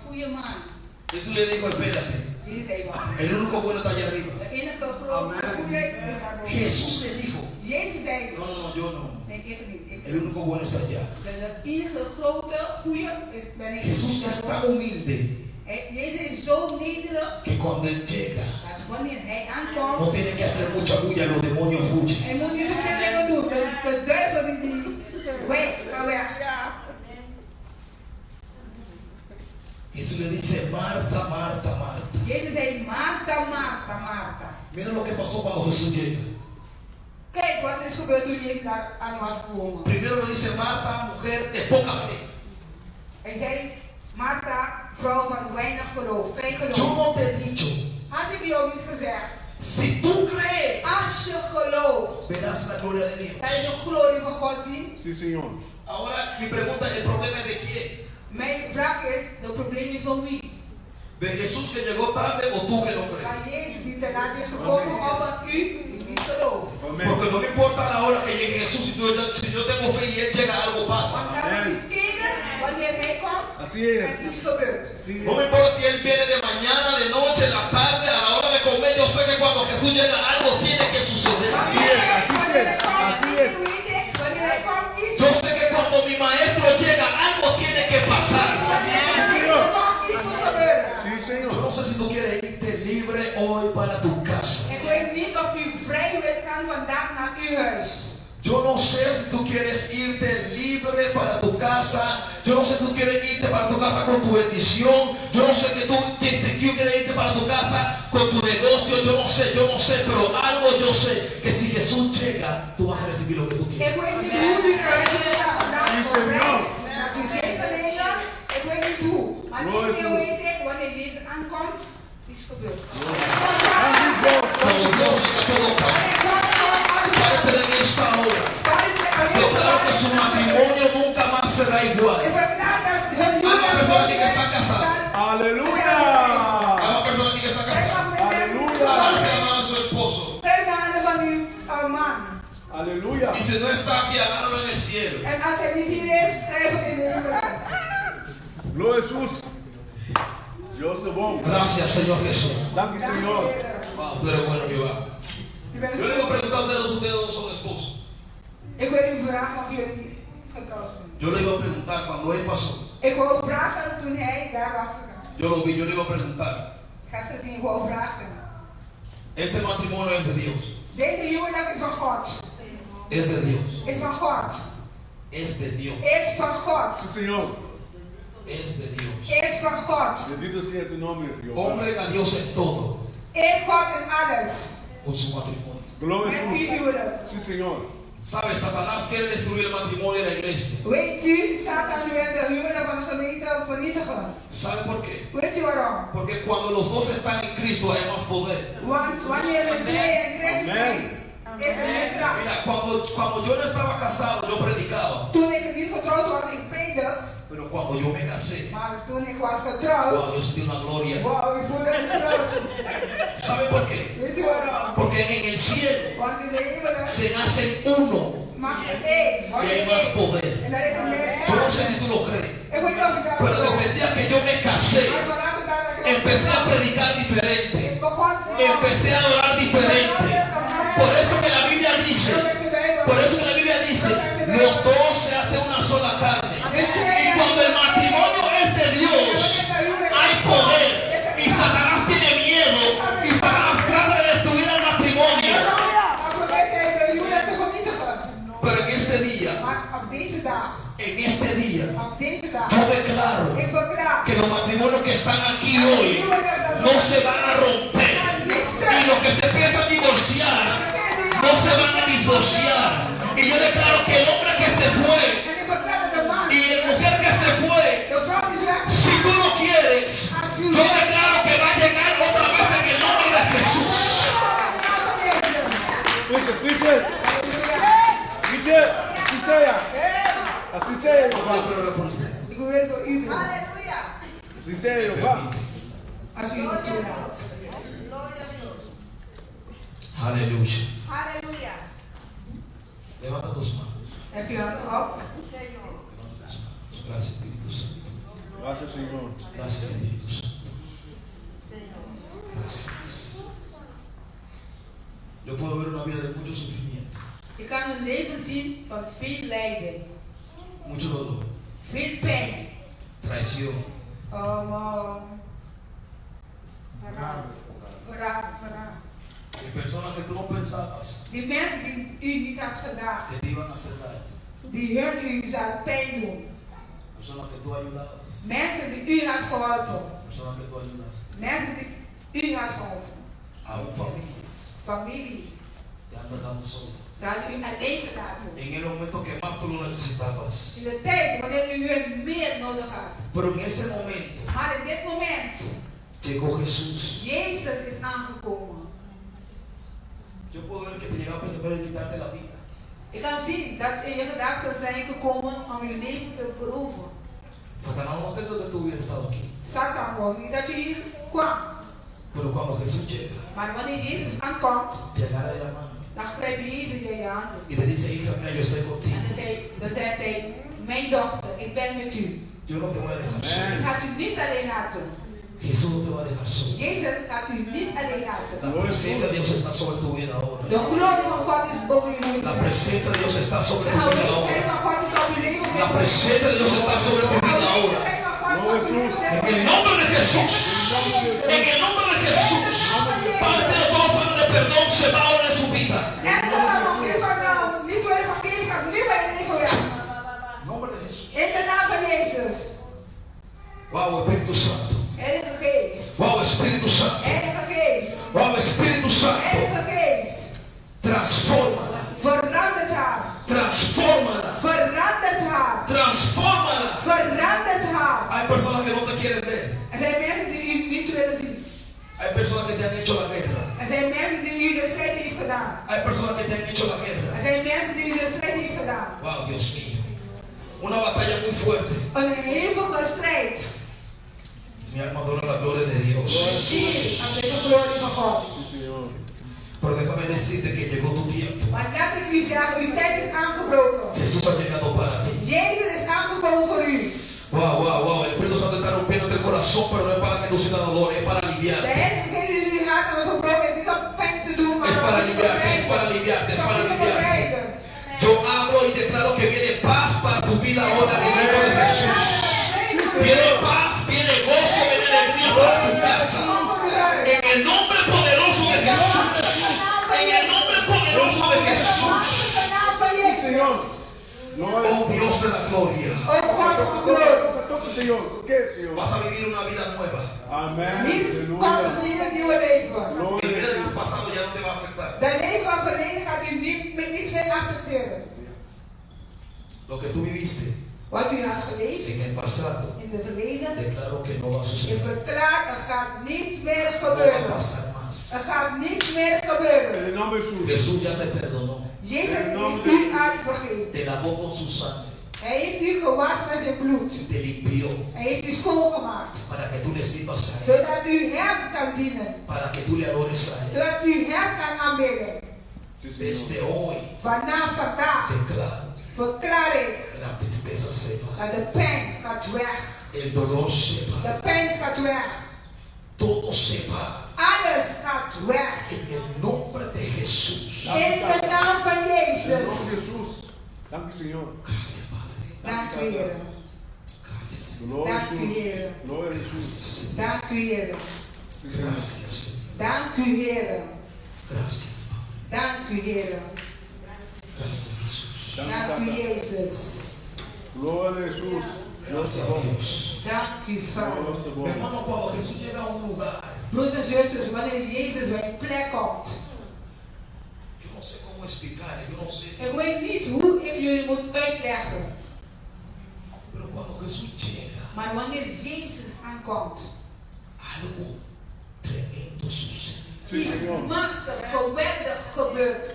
goeie man.
Jesús le dijo, espérate.
Jezus zei, wacht.
El único bueno está allá arriba.
De enige grote goeie is daarboven.
Jesús le dijo,
Jezus zei,
no, yo no.
nee, ik niet.
El único bueno está allá.
De enige grote goeie ben ik.
Jesús es tan humilde
Jezus is zo nederig
que cuando Él llega,
dat wanneer hij
no
aankomt,
tiene que hacer mucha bulla, los demonios huyen.
hij moet niet zoveel dingen doen. De duivel die ga weg.
Jesús le dice, Marta, Marta, Marta.
Jezus zei, Martha, Martha, Martha.
Mira lo que pasó cuando Jesús llega.
Kijk wat is gebeurd toen Jezus daar aan was gekomen.
Primero le dice, Marta, mujer de poca fe.
Hij zei, Martha, vrouw van weinig geloof, geen
Yo
geloof.
no te he dicho,
Had ik jou niet gezegd,
si tú crees,
als je gelooft,
verás la gloria de Dios.
zal je de glorie van God zien?
Sí, Señor.
Ahora mi pregunta, el problema es de quién.
Mijn vraag is, het probleem is van wie?
De Jesús que llegó tarde o tú que no
Van
crees.
Jezus die te laat is gekomen of van u die niet gelooft.
Amen.
Porque no me importa la hora que llegue Jesús, si yo tengo fe y Él llega, algo pasa.
Want kan het niet schelen wanneer hij komt
Así es.
en iets gebeurt.
Así
No me
es.
importa si Él viene de mañana, de noche, en la tarde, a la hora de comer. Yo sé que cuando Jesús llega, algo tiene que suceder.
Wanneer hij komt, niet weet ik. Wanneer hij komt, iets
Yo sé que cuando mi maestro llega, algo tiene que pasar.
Wanneer hij komt, iets moet gebeuren.
Sí,
Yo
Señor.
no sé si tú quieres irte libre hoy para tu casa.
Ik weet niet of u vrij wil gaan vandaag naar uw huis.
Yo no sé si tú quieres irte libre para tu casa. Yo no sé si tú quieres irte para tu casa con tu bendición. Yo no sé que tú quieres irte para tu casa con tu negocio. Yo no sé, pero algo yo sé, que si Jesús llega, tú vas a recibir lo que tú quieres.
Ik weet niet hoe u eruit wil gaan vandaag bevrijd. Naar uw zegeningen. Ik weet niet hoe. Maar dit keer weet ik, wanneer Jezus aankomt, iets gebeurt.
Cuando Dios llega, todo cambia. Párate en esta hora. Declaro que su matrimonio nunca más será igual. Hay más personas aquí que están casadas.
Aleluya.
Hay más personas aquí que están casadas. Ahora se aman a su esposo.
Geef de handen van uw man.
Aleluya.
Y si no está aquí, agárralo en el cielo.
En als hij niet hier is, grijp het in de hemel.
Gloria a Jesús. Dios es bom.
Gracias, Señor Jesús.
Dank je, Señor.
Wow, tú eres bueno, Jehová.
U bent
Yo le voy a preguntar a ustedes dos son esposos.
Ik wil u vragen of jullie getrouwd zijn.
Yo le iba a preguntar cuando él pasó.
Ik wou vragen toen hij daar was gegaan.
Yo lo vi, yo le iba a preguntar.
Ik had gezien, ik wou vragen.
Este matrimonio es de Dios.
Deze huwelijk is van God.
Es de Dios.
Is van God.
Es de Dios.
Is van God.
Sí, Señor.
Es de Dios.
Is van God.
Bendito sea tu nombre, Jehová.
Honren a Dios en todo
Eer God in alles.
con su matrimonio.
Gloria a
Met uw
Jesús.
huwelijk.
Sí, Señor.
¿Sabe? Satanás quiere destruir el matrimonio de la iglesia.
Weet u, Satan wil de huwelijk van de gemeente vernietigen.
¿Sabe por qué?
Weet u waarom?
Porque cuando los dos están en Cristo hay más poder.
Want wanneer de twee in Christus zijn, is er meer kracht.
Mira, cuando yo no estaba casado, yo predicaba.
Toen ik niet getrouwd was, ik predikt.
Pero cuando yo me casé,
Maar toen ik was getrouwd,
wow, yo sentí una gloria.
wow, ik voelde me groot.
¿Sabe por qué?
Weet u waarom?
Porque en el cielo
Want in de hemel
se nacen uno
mag het één.
y hay más poder.
En daar is er meer
Yo no
kracht.
sé si tú lo crees,
Ik weet niet of ik dat
pero
geloof.
desde el día que yo me casé,
Maar vanaf de dag dat ik
empecé a predicar diferente,
ik begon,
empecé a adorar diferente. Por eso que la Biblia dice, los dos se hacen una sola carne. Y cuando el matrimonio es de Dios, hay poder. Y Satanás tiene miedo. Y Satanás trata de destruir el matrimonio.
dan probeert hij de huwelijk te vernietigen.
Pero en este día,
Maar op deze dag,
yo declaro
ik verklaar,
que los matrimonios que están aquí hoy no se van a romper. Y los que se piensan divorciar, no no se van a divorciar. Y yo declaro que el hombre que se fue
En ik verklaar dat de man,
y la mujer que se fue,
de vrouw die is weg.
si tú lo quieres, yo declaro que va a llegar otra vez en el nombre de Jesús.
Preach it, preach it. Preach it. Así sea. Así sea, Jehová.
Yo quiero orar por usted.
Ik wil weer voor u bidden.
Así sea, Jehová.
Als u me toelaat.
Aleluya.
Aleluya.
Levanta tus manos.
Hef je handen op.
Levanta tus manos. Gracias, Espíritu Santo.
Gracias, Señor.
Gracias, Espíritu Santo. Gracias. Yo puedo ver una vida de mucho sufrimiento,
Je kan een leven zien van veel lijden,
mucho dolor,
veel pijn.
traición,
Verraad.
de personas que tú no pensabas
Die mensen die u niet had gedacht,
que te iban a hacer daño,
die hun u zal pijn doen.
personas que tú ayudabas,
Mensen die u had geholpen.
personas que tú ayudaste,
Mensen die u had geholpen.
aún familias,
Familie.
te han dejado solo.
Ze hadden u alleen gelaten.
En el momento que más tú lo necesitabas.
In de tijd wanneer u hun meer nodig had.
Pero en ese momento
Maar in dit moment,
llegó Jesús.
Jezus is aangekomen.
Yo puedo ver que te llegaba a pensar de quitarte la vida.
Ik kan zien dat in je gedachten zijn gekomen om je leven te beroven.
Satanás no quería que tú hubieras estado aquí.
Satan wil niet dat je hier kwam.
Pero cuando Jesús llega,
Maar wanneer Jezus aankomt,
te agarra de la mano
dan grijpt Jezus je handen.
y te dice, hija mía, yo estoy contigo.
En dan zegt hij, mijn dochter, ik ben met u.
Yo no te voy a dejar
Ik
solo.
ga u niet alleen laten.
Jesús no te va a dejar solo.
Jezus gaat u niet alleen laten.
La presencia de Dios está sobre tu vida ahora.
De glorie van God is over uw leven.
La presencia de Dios está sobre
De
tu vida
aanwezigheid
ahora.
van God is op uw leven.
La presencia de Dios está sobre tu
De
vida ahora.
aanwezigheid van God is op uw leven.
En el nombre de Jesús. En el nombre de Jesús. Parte de toda falta de perdón se va ahora de su vida.
En de naam van niet door evangelie gaat nu bij het leven weg.
Nombre de Jesús.
In de naam van Jezus.
Wow, Espíritu Santo.
Heilige Geest.
Wow, Espíritu Santo.
Heilige Geest.
Wow, Espíritu Santo.
Heilige Geest.
Transfórmala.
Verandert haar.
Transfórmala.
Verandert haar.
Transfórmala.
Verandert haar.
Hay personas que no te quieren ver.
Er zijn mensen die u niet willen zien.
Hay personas que te han hecho la guerra.
Er zijn mensen die u de strijd heeft gedaan.
Hay personas que te han hecho la
Er
guerra.
zijn mensen die u de strijd heeft gedaan.
Wow, Dios mío. Una batalla muy fuerte.
Een hevige strijd.
Mi alma adora la gloria de Dios.
Zie aan de glorie van God.
Pero déjame decirte que llegó tu tiempo.
Maar laat ik u zeggen, uw tijd is aangebroken.
Jesús ha llegado para ti.
Jezus is aangekomen voor u.
Wow, wow, wow. El Espíritu Santo está rompiendo el corazón, pero no es para que tú sientas dolor, es para
De
aliviarte.
Heilige Geest is uw hart aan het verbroken, is niet om pijn te doen, maar
Es para
om te
aliviarte, es para
bevrijden.
aliviarte, es para
Om te
aliviarte.
bevrijden.
Yo hablo y declaro que viene paz para tu vida ahora en el nombre de Jesús. Viene paz, viene gozo, viene alegría para tu casa. En el nombre poderoso de Jesús. En el nombre poderoso de Jesús.
Señor. Gloria.
Oh Dios de la gloria.
Oh God van glorie.
Toque, Señor. ¿Qué, Señor?
Vas a vivir una vida nueva.
Amén.
Hier komt
Aleluya.
een hele nieuwe leven.
El vida de tu pasado ya no te va a afectar.
De leven van verleden gaat u niet meer affecteren.
Lo que tú viviste
Wat u had
en
geleefd
el pasado,
in de verleden,
declaro que no va a
je
suceder.
verklaart, het gaat niet meer
No va a
gebeuren.
pasar más.
Het gaat niet meer gebeuren.
En el nombre de Jesús.
Jesús ya te perdonó.
Jezus heeft u uitvergeven.
Te lavó con su sangre.
Hij heeft u gewassen met zijn bloed.
Y te limpió.
Hij heeft u schoongemaakt.
Para que tú le sirvas a Él.
Zodat u hem kan dienen.
Para que tú le adores a Él.
Zodat u hem kan aanbidden.
Desde hoy
Vanaf vandaag
declaro
verklaar ik
la tristeza se va.
dat de pijn gaat weg.
El dolor se va.
De pijn gaat weg.
Todo se va.
Alles gaat weg.
En el nombre de Jesús.
In de naam van
En el nombre de
Jezus.
Jesús. Dank u, Señor.
Gracias, Padre.
Dank u, Heer.
Gracias, Señor.
Gloria a
Dank u,
Jesús.
Heer.
Gloria a Jesús.
Gracias, Señor.
Dank u, Heer.
Gracias, Señor.
Dank u, Heer.
Gracias, Padre.
Dank u, Heer.
Gracias, Jesús.
Dank u, Jezus.
Gloria a Jesús.
Gracias, Dios.
Dank u, Vader.
Mi hermano, cuando Jesús llega a un lugar,
Broers en zusters, wanneer Jezus bij een plek komt,
yo no sé cómo
jullie moet uitleggen.
Pero cuando Jesús llega,
Maar wanneer Jezus aankomt,
algo tremendo sucede.
iets machtig, geweldig gebeurt.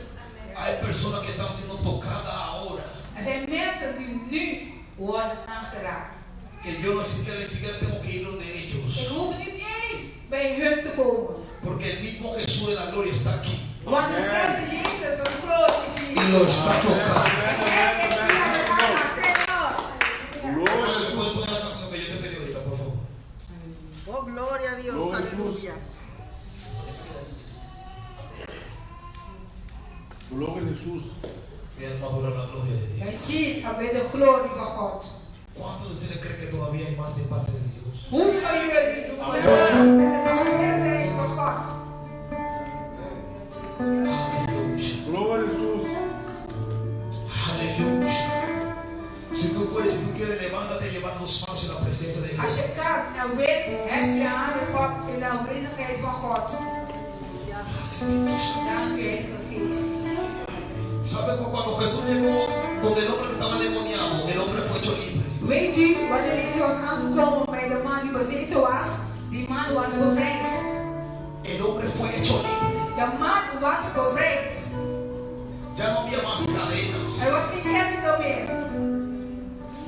Hay personas que están siendo tocadas ahora,
Er zijn mensen die nu worden aangeraakt.
que yo ni siquiera tengo que ir donde
Ik
ellos,
hoef niet eens bij hun te komen.
porque el mismo Jesús de la gloria está aquí
Want dezelfde Jezus van de glorie is
y
hier.
lo está tocando.
En hij is hier aan het aanraken.
¿Puedes poner la canción que yo te pedí ahorita, por favor?
Oh, gloria a Dios.
Gloria a
Aleluya.
Gloria a Jesús.
Mi alma adora la gloria de Dios.
Wij zien dan bij de glorie van God.
¿Cuántos de ustedes creen que todavía hay más de parte de Dios?
Hoe van jullie geloven dat er nog meer zijn van God?
Aleluya.
Gloria a Jesús.
Aleluya. Si tú quieres, levántate y levanta tus manos en la presencia de
Als
Dios.
je kan en wil, hef je handen op in de aanwezigheid van God.
Gracias, Espíritu Santo.
Dank u, Heilige Geest.
¿Sabe cuando Jesús llegó donde el hombre que estaba endemoniado, el hombre fue hecho libre?
Weet u, wanneer Jezus was aangekomen bij de man die bezeten was, die man was bevrijd.
El hombre fue hecho libre.
De man was bevrijd.
Ya no había más cadenas.
Er was geen kettingen meer.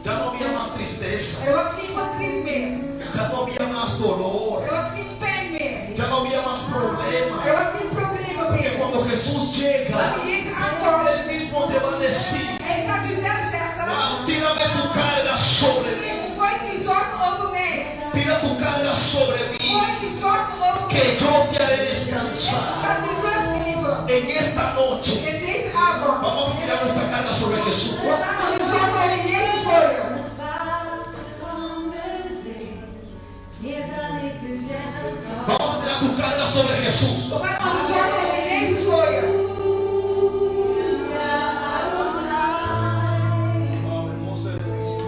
Ya no había más tristeza.
Er was geen verdriet meer.
Ya no había más dolor.
Er was geen pijn meer.
Ya no había más problemas.
Er was geen problemen
Porque
meer.
cuando Jesús llega,
Wanneer Jezus aankomt,
Él mismo te va a decir,
hij gaat u zelf zeggen,
tírame tu carga sobre mí.
gooi die zorgen over mij.
Tira tu carga sobre mí.
Gooi die zorgen over mij.
Que yo te haré
Ik
descansar.
ga die rust geven.
En esta noche
In deze avond.
vamos a tirar nuestra carga sobre Jesús.
We gaan nog die zorgen over Jezus gooien.
Vamos a tirar tu carga sobre Jesús.
We gaan nog die zorgen over Jezus gooien.
Hermosa es Jesús.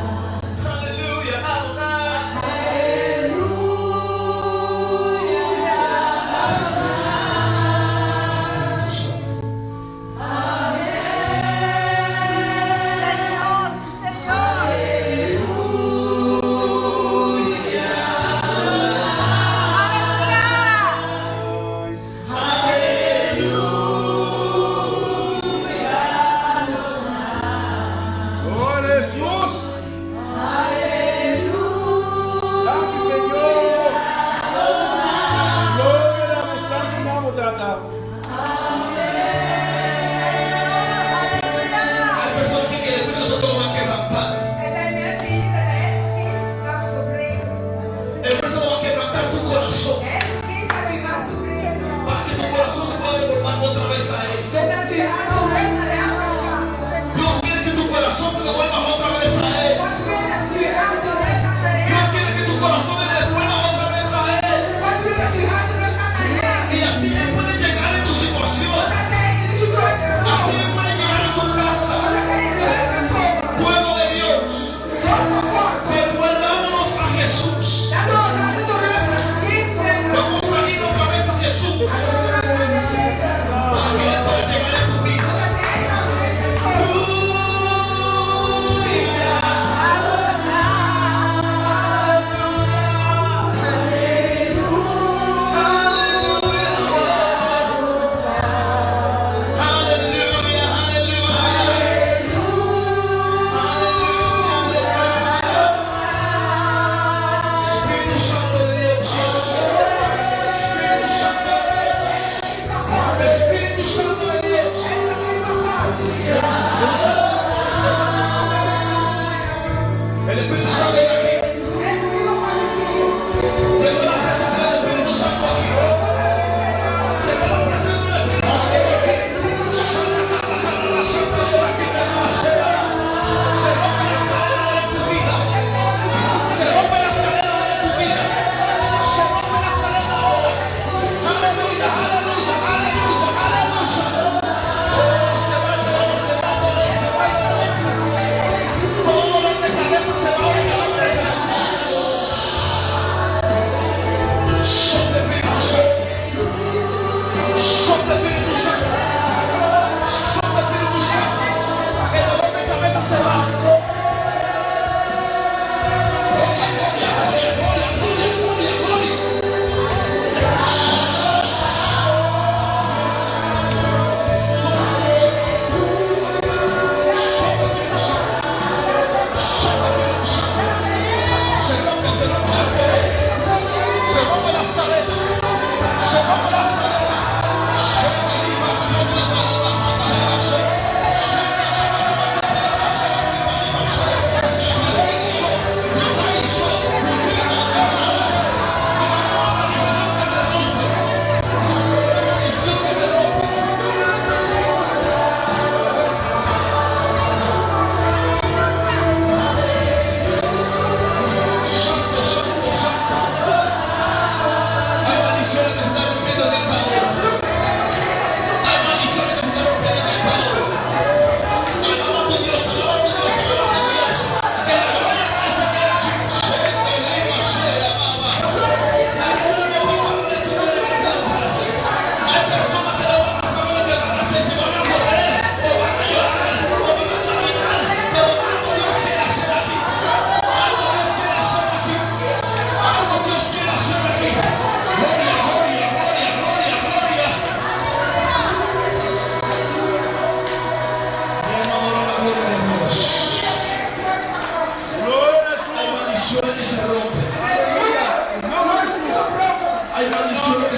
Aleluya, Adonai. Espíritu Santo.
Señor, sí, Señor.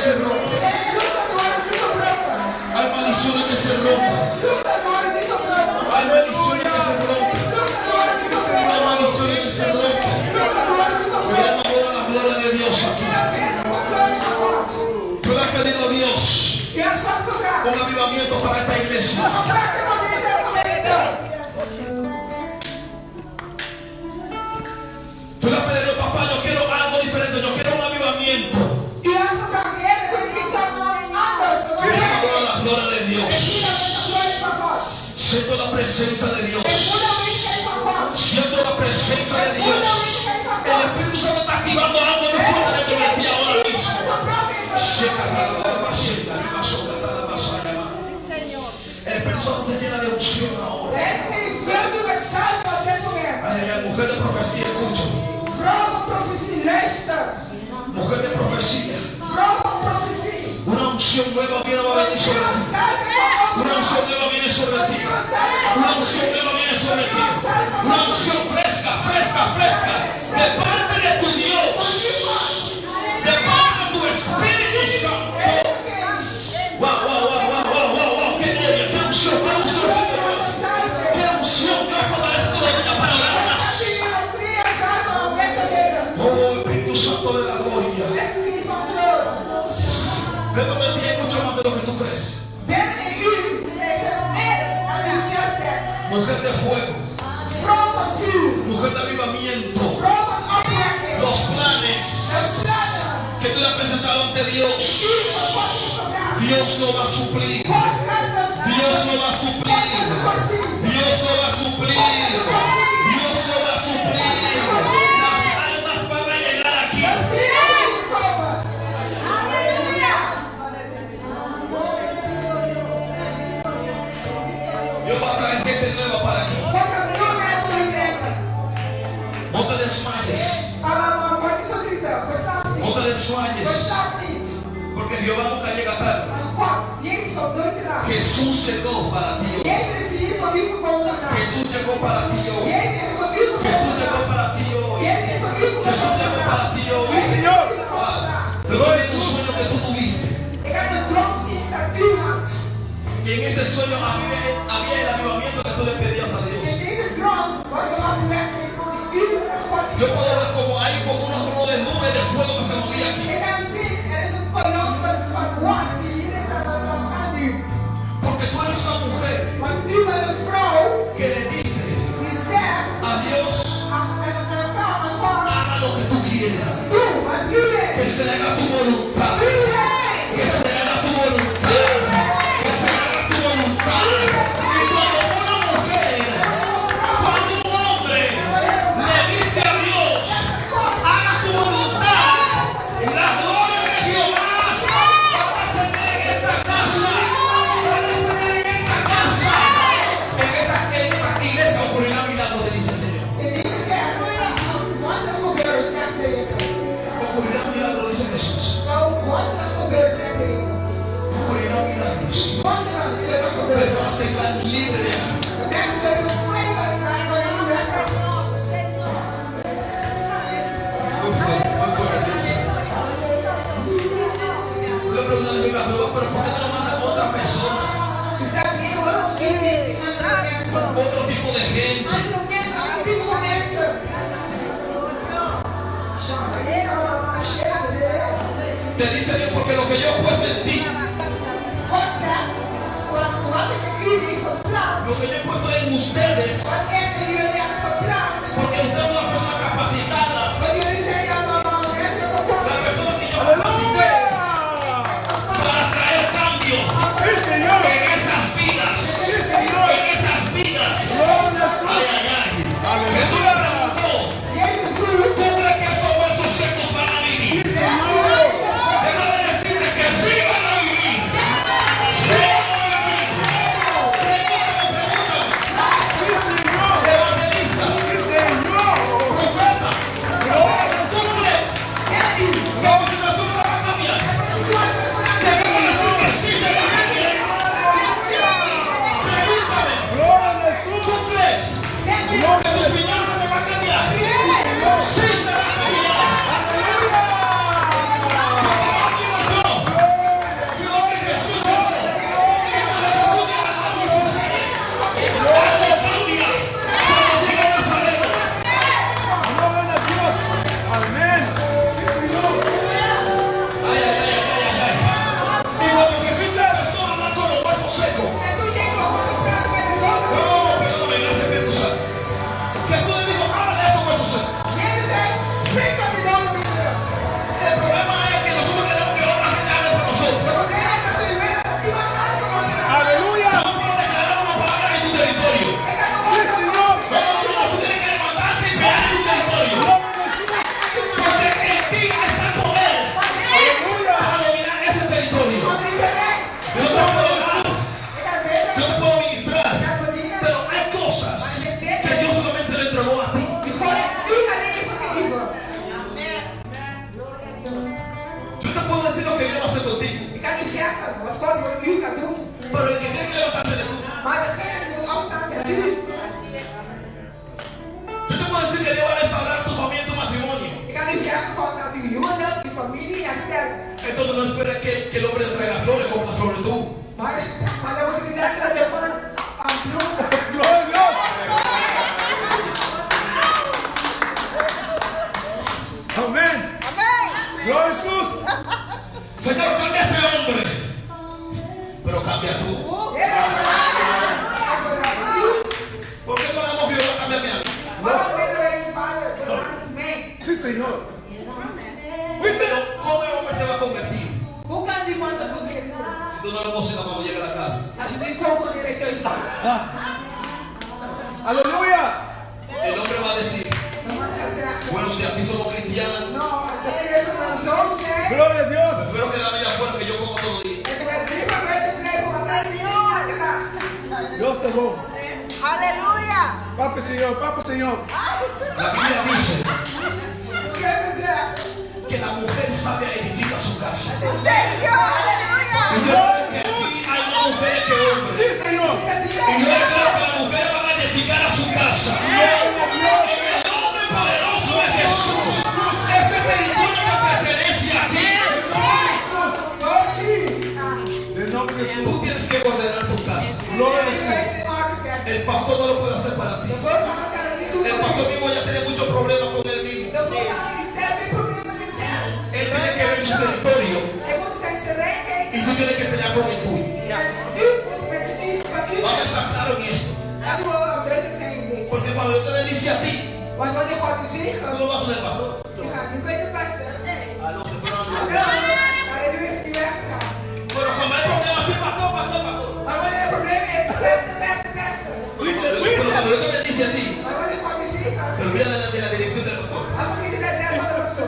se rompan. Hay maldiciones que se rompan. Hay maldiciones que se rompen. Hay maldiciones que se rompen. Voy a adorar la gloria de Dios aquí. Yo le he pedido a Dios un avivamiento para esta iglesia. Tú le has pedido, papá, yo quiero algo diferente, yo quiero un avivamiento. Voy a adorar la gloria de Dios. Siento la presencia de Dios. Siento la presencia de Dios. El Espíritu Santo está activando algo muy fuerte dentro de ti ahora mismo. El Espíritu Santo te llena de unción ahora. Ay, mujer de profecía, escucha. Mujer de profecía. Una unción nueva viene a venir sobre ti. Una unción nueva viene sobre ti. Una unción nueva viene sobre ti. Una unción fresca, fresca, fresca. De parte de tu Dios. De parte de tu Espíritu Santo. Wow, wow, wow, wow, wow, wow, wow. Qué gloria, qué unción, qué unción, Señor. Qué unción, Dios fortalece todo el día para orar más. Oh, Espíritu Santo de la gloria. Dentro de ti hay mucho más de lo que tú crees. Mujer de fuego. Mujer de avivamiento. Los planes que tú le has presentado ante Dios, Dios lo va a suplir. Dios lo va a suplir. Dios lo va a suplir. Dios lo va a suplir. Las almas van a llegar aquí. Dios va a traer gente nueva para aquí. No te desmayes. No te desmayes. Porque Jehová nunca llega tarde. Jesús llegó para ti hoy. Jesús llegó para ti hoy. Jesús llegó para ti hoy. Jesús llegó para ti hoy. Te voy a ver un sueño que tú tuviste. Y en ese sueño había el avivamiento que tú le pedías a Dios. Yo puedo ver como hay como una columna de nube de fuego que se movía aquí. Porque tú eres una mujer que le dices a Dios, haga lo que tú quieras, que se haga tu voluntad, que se haga tu voluntad, que se haga tu voluntad. Y cuando una mujer, cuando un hombre le dice a Dios, haga tu voluntad, la gloria de Jehová va a descender en esta casa, va a descender en esta casa, en esta iglesia ocurrirá milagro, dice el Señor. Ocurrirá milagro, dice Jesús. Ocurrirá milagros. Personas se quedan libres de aquí. Muy fuerte, Dios. Tú le preguntas a Jehová, pero ¿por qué no lo manda a otra persona? Otro tipo de gente. Te dice Dios, porque lo que yo he puesto en ti, lo que yo he puesto en ustedes, porque usted es una persona capacitada, la persona que yo capacité para traer cambio en esas vidas, en esas vidas. Ay, ay, ay. Jesús le preguntó, ¿tú crees que esos huesos secos van a vivir? Déjame decirte que sí.
zeggen, wat God voor u gaat doen.
Pero el que tiene que levantarse de tú.
Maar degene die moet opstaan met u.
Yo te puedo decir que Dios va a restaurar tu familia y tu matrimonio.
Ik kan u zeggen, God gaat uw huwelijk, uw familie herstellen.
Entonces no esperes que el hombre te traiga flores como las flores tú.
Maar dan moet je niet denken dat de man aan bloemen gaat.
Gloria a Dios. Amén. Gloria a Jesús.
Señor, cambia a ese hombre. Pero cambia tú. ¿Por qué no la hemos visto cambiarme a mí?
Waarom willen wij niet vader? Verlaat het mee.
Sí, Señor.
Pero ¿cómo el hombre se va a convertir?
Hoe kan die man tot bekering komen?
Si tú no lo cocinas cuando llega a la casa.
Als je niet komt wanneer hij thuis komt.
Aleluya.
El hombre va a decir,
De man gaat zeggen,
bueno, si así somos cristianos,
nou, dat is een zo zijn.
Gloria a Dios.
prefiero quedarme allá afuera que yo como todo el día.
Ik ben liever buiten blijven, want daar is elke dag.
Dios te lo.
Aleluya.
Papi, Señor. Papi, Señor.
La Biblia dice
De Bijbel zegt,
que la mujer sabia edifica su casa.
Señor, aleluya.
Y yo creo que aquí hay más mujeres que
Sí,
hombres.
Señor.
Y yo creo que las mujeres van a edificar a su casa. En el nombre poderoso de Jesús. Ese territorio que pertenece a ti.
En el nombre de Jesús.
Tú tienes que ordenar tu casa.
Gloria a Jesús.
El pastor no lo puede hacer para ti. El pastor mismo ya tiene muchos problemas con él mismo. Él tiene que ver su territorio y tú tienes que pelear con el tuyo. Vamos a estar claros en esto. Porque cuando Dios te bendice a ti,
Want wanneer God u zegent,
tú no vas a ser pastor.
u gaat niet bij de pastor.
Ah, no, se fueron a la-
Maar nu is hij weggegaan.
Pero cuando hay problemas, sí, pastor, pastor, pastor.
Maar wanneer er problemen is, beste.
Pero cuando Dios te bendice a ti,
Maar wanneer God u zegent,
te olvidas de la dirección del pastor.
dan vergeet je dat rem van de pastor.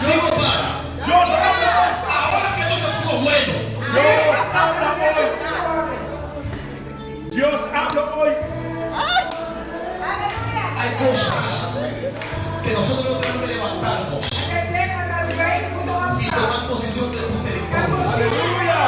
Sigo para.
Dios habla.
Ahora que esto se puso bueno,
Dios habla hoy.
hay cosas que nosotros no tenemos que levantarnos
En dingen dat wij moeten
y
opstaan.
tomar posición de tu territorio.
Aleluya.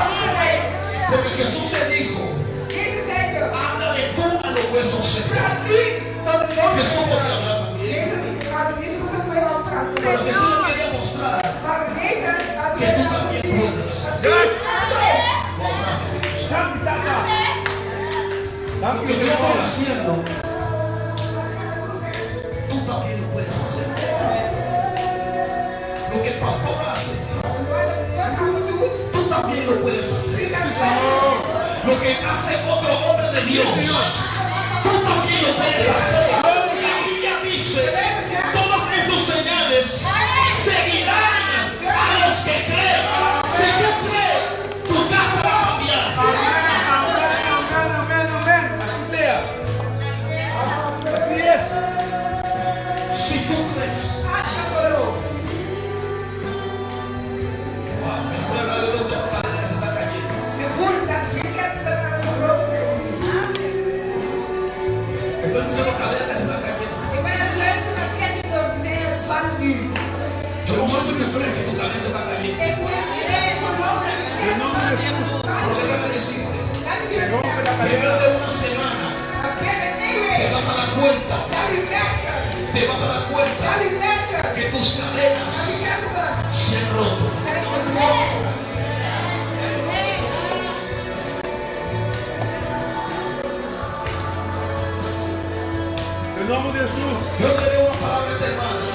Porque Jesús te dijo,
Jezus zei je,
háblale tú a los huesos secos.
praat u tot de
Jesús
dood.
podía hablar también.
Jezus gaat er niet goed op mij oppraten.
Pero Jesús le quería mostrar
Maar Jezus gaat
que tú también puedes. Wow, gracias, Espíritu Santo.
Cantata.
Lo que yo estoy haciendo, tú también lo puedes hacer. Lo que el pastor hace,
Wat God doet,
tú también lo puedes hacer.
kan zijn.
Lo que hace otro hombre de Dios, tú también lo puedes hacer. La Biblia dice, todas estas señales seguirán a los que creen. Si tú crees, tu casa va a cambiar.
Amén. Así sea. Así es.
Si tú crees.
Als je gelooft.
Wow, me estoy hablando de otra cadena que se está cayendo.
Je voelt dat weekend dat aan het gebroken zijn.
Estoy escuchando cadenas que se están cayendo.
Ik ben aan het luisteren naar kettingen die zijn aan het vallen nu.
Yo no sé si te frenes que tu cadena se está cayendo.
Ik weet niet of ik geloof dat ik
En el nombre de Jesús.
Pero déjame decirte
Laat ik jullie zeggen.
que en menos de una semana
Dat binnen 1
te
week
vas a dar cuenta,
zal u merken.
te vas a dar cuenta
Zal u merken.
que tus cadenas
Dat die kettingen
se han roto.
zijn verbroken.
En el nombre de Jesús.
Dios le dio una palabra a esta hermana,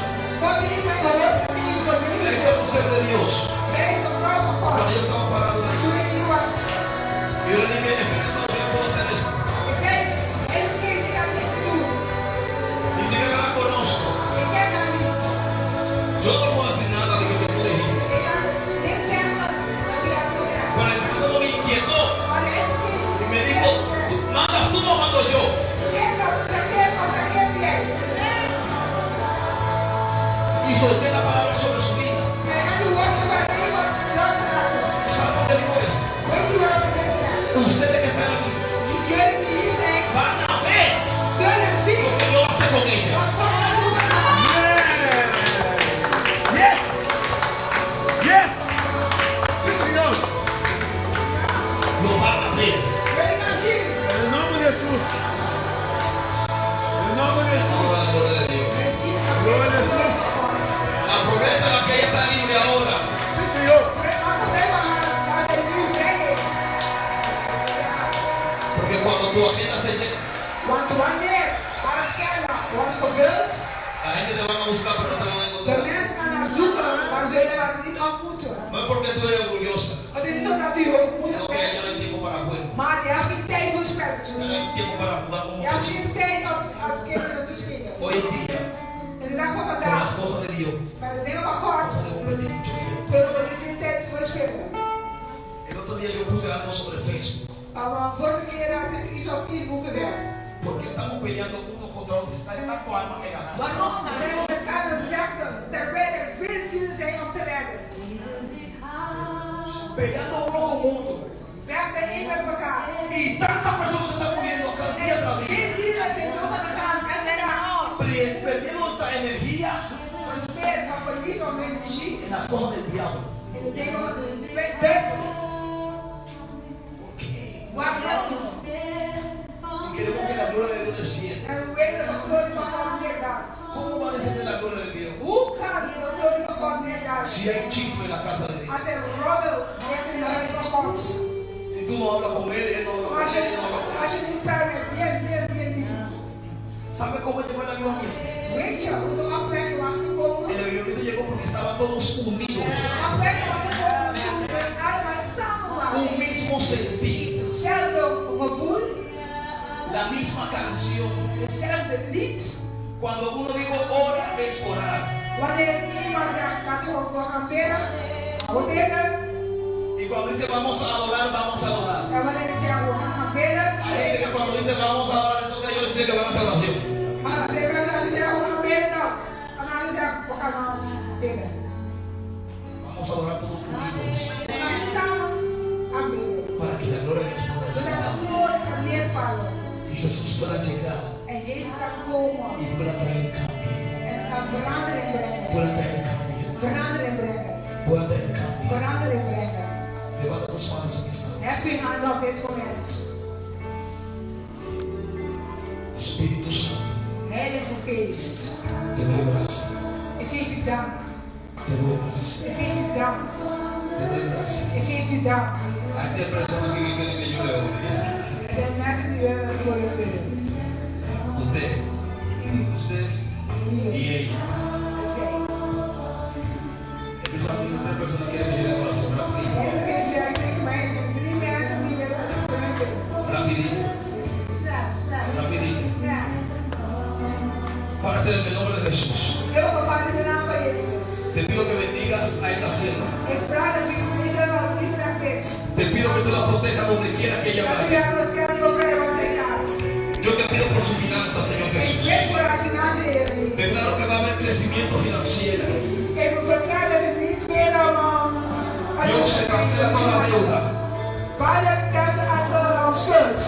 God heeft mij gehoord dat hij voor
a
deze
esta mujer de Dios,
Zij is een vrouw van
cuando
God.
yo estaba parado ahí.
Toen ik hier was.
Y yo le dije, espérense, no yo puedo hacer esto.
Ik zei, deze geest ik ga dit doen.
Dice que no la conozco.
Ik ken haar niet.
Yo no le puedo decir nada de lo que tú dijiste.
Ik kan dit zeggen dat u hebt gezegd.
Pero el Espíritu Santo me inquietó
Maar de Heilige Geest
y me dijo, ¿tú mandas tú o mando yo?
regeert jij.
Y solté la palabra sobre su vida.
En ik ga nu woorden van het leven losgelaten.
¿Saben por qué digo esto?
Weet u waarom ik dit zeg?
Ustedes que están aquí
Jullie die hier zijn,
van a ver
zullen zien
lo que Dios va a hacer con ella.
wat God gaat doen met haar.
Yes.
niet ontmoeten.
No es porque tú eres orgullosa,
Het is niet omdat u hoogmoedig
sino que ya
bent,
no hay tiempo para juego.
maar je hebt geen tijd voor
Ya no
spelletjes.
hay tiempo para jugar con
Je hebt
muchachos.
geen tijd om als kinderen te spelen.
Hoy en día,
In de dag van
con las
vandaag,
cosas de Dios,
met de dingen van God,
podemos perder mucho tiempo.
kunnen we niet veel tijd voor spelen.
El otro día yo puse algo sobre Facebook,
Maar vorige keer had ik iets op Facebook gezet.
porque estamos peleando uno contra otro. Hay tanto alma que ganar.
Waarom zijn we met elkaar aan het vechten, terwijl er veel zielen zijn om te redden?
Peleando uno con otro.
Vechten één met elkaar.
Y tantas personas se están muriendo acá día tras día.
Veel zielen zijn dood aan de gaan, elke dag.
Perdiendo esta energía
Verspillen of verliezen onze energie
en las cosas del diablo.
in de dingen van de duivel.
¿Por qué?
Waarom?
Y queremos que la gloria de Dios descienda.
En we willen dat de glorie van God neerdaalt.
¿Cómo va a descender la gloria de Dios?
Hoe kan de glorie van God neerdalen?
Si hay chisme en la casa de Dios.
Als er roddel is in de huis van God.
Si tú no hablas con él, él no habla con
Als
él, él no habla con
je
él.
niet praat met die.
¿Sabe cómo llegó el avivamiento?
Weet je hoe de opwekking was gekomen?
El avivamiento llegó porque estaban todos unidos.
De opwekking was gekomen toen we allemaal samen waren.
Un mismo sentir,
Hetzelfde gevoel,
la misma canción.
hetzelfde lied.
Cuando uno dijo ora es orar.
Wanneer iemand zegt dat we gaan bidden, gaan we bidden.
Y cuando dice vamos a adorar, vamos a adorar.
En wanneer die zeggen we gaan bidden,
Hay gente que cuando dice vamos a adorar, entonces ellos deciden que van a hacer oración.
maar als je mensen als je zegt we gaan bidden dan, en dan zegt we gaan dan bidden.
Vamos a adorar todos unidos
We gaan samen aanbidden.
para que la gloria de Dios pueda
Zodat de
descender.
glorie kan neervallen.
Y Jesús pueda llegar
En Jezus kan komen
y pueda traer cambio.
en kan verandering brengen.
Pueda traer cambio.
Verandering brengen.
Pueda traer cambio.
Verandering brengen.
Levanta tus manos en esta hora.
Hef je handen op dit moment.
Espíritu Santo,
Heilige Geest,
te doy gracias.
ik geef u dank.
Te doy gracias.
Ik geef u dank.
Te doy gracias.
Ik geef u dank.
Hay personas que quieren que yo le ore.
Er zijn mensen die willen dat ik worden bidden.
Usted y ella.
En zij.
He pensado que otras personas quieren que yo le haga oración rapidito.
Heilige Geest zegt tegen mij, er zijn 3 mensen die willen dat ik voor hen bid.
Rapidito.
Snel, snel.
Rapidito.
Snel.
Párate en el nombre de Jesús.
Heel gevallen in de naam van Jezus.
Te pido que bendigas a esta sierva.
Ik vraag dat u deze misbruik bidt.
Te pido que tú la protejas donde quiera que ella
Dat u
vaya.
haar beschermt overal waar zij gaat.
Yo te pido por su finanza, Señor
Ik
Jesús.
bid voor haar financiën, Heer.
Declaro que va a haber crecimiento financiero.
Ik verklaar dat het niet meer
Dios se cancela toda deuda.
Vader, cancel aan schuld.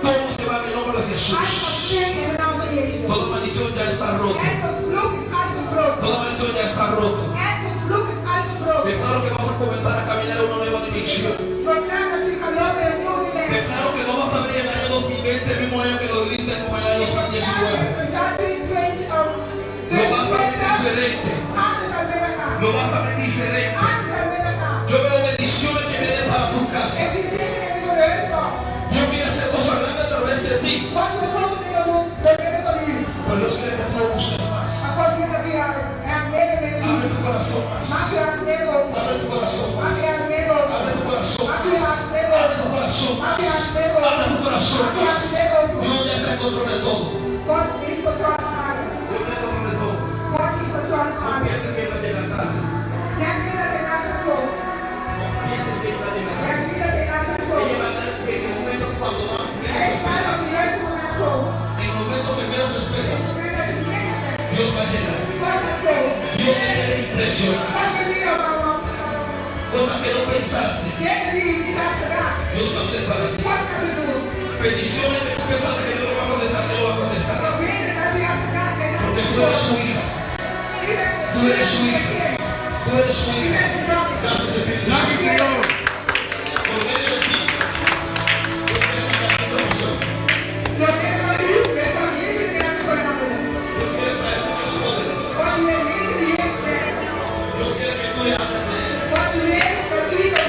Todo se va en el nombre de Jesús.
Alsjeblieft in de naam van Jezus.
Toda maldición ya está rota.
Elke vloek is uitgebroken.
Toda maldición ya está rota.
Elke vloek is uitgebroken.
Declaro que vas a comenzar a caminar en una nueva dimensión.
Verklaar dat u gaat lopen in een nieuwe dimensie.
Declaro que no vas a abrir el año 2020 el mismo año que lo viste como el año 2019. Lo vas a abrir diferente. Lo vas a abrir diferente. Yo veo bendiciones que vienen para tu casa. Dios quiere hacer cosas grandes a través de ti. Pero Dios quiere que tú lo busques más. Abre tu corazón más. Abre tu corazón más. Abre tu corazón más. Abre tu corazón más. Abre tu corazón más. Dios ya está en control de todo.
God heeft controle van alles.
Dios está en control de todo.
God heeft controle van alles.
Confiesa que Él va a llegar tarde.
Denk niet dat hij naast gaat komen.
Confiesa que Él va a llegar tarde.
Denk niet dat hij naast gaat
Ella
komen.
va a dar en el momento cuando más menos
Hij gaat op
esperas.
het juiste moment komen.
En el momento que menos esperas.
Ik weet dat je meent.
Dios va a llegar.
God gaat komen.
Dios te quiere impresionar.
God wil niet op
Cosas que no pensaste.
dingen die je niet hebt gedaan.
Dios va a hacer para ti.
God gaat het doen.
Peticiones que tú pensaste que Dios no va a contestar, Dios lo va a contestar.
Proberen dat je hebt gedaan.
Porque tú eres su hija. Tú eres su hija. Tú eres su hija. Gracias, Espíritu Santo. Por medio de ti. Dios quiere cambiar tu corazón. Dios quiere traer muchos jóvenes. Dios quiere que tú le hables de Él.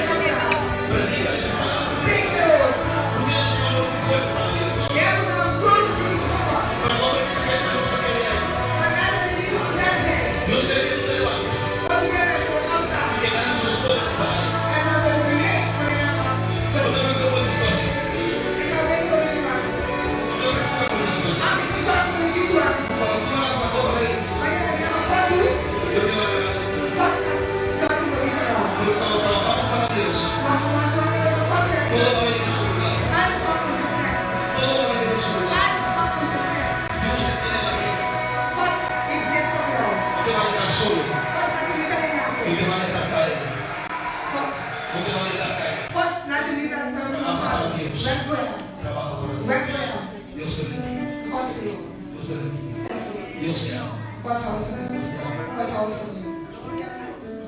Predícale su palabra. Tú tienes un valor muy fuerte para Dios. Pero no permita que esa luz se quede ahí. Dios quiere que tú te levantes. Y que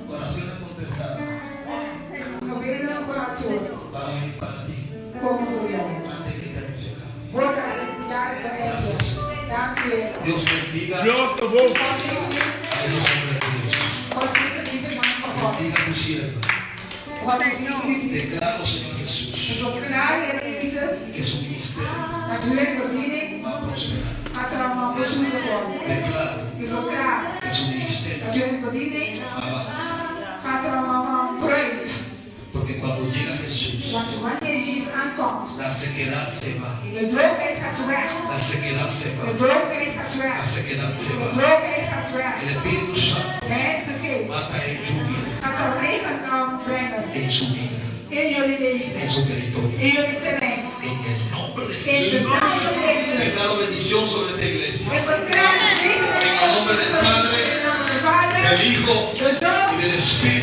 Oraciones contestadas van a ir para ti antes que esta noche acabe. Gracias. Dios bendiga
Dios te bendiga.
a esos hombres de Dios. Bendiga a tu sierva. Declaro, Señor Jesús, que su ministerio va a prosperar. Declaro que su ministerio avanza. Porque cuando llega Jesús, la sequedad se va. La sequedad se va. La sequedad se va. El Espíritu Santo va a traer lluvia en su vida, en su territorio. En el nombre de Jesús. Declaro bendición sobre esta iglesia. En el nombre del Padre, del Hijo y del Espíritu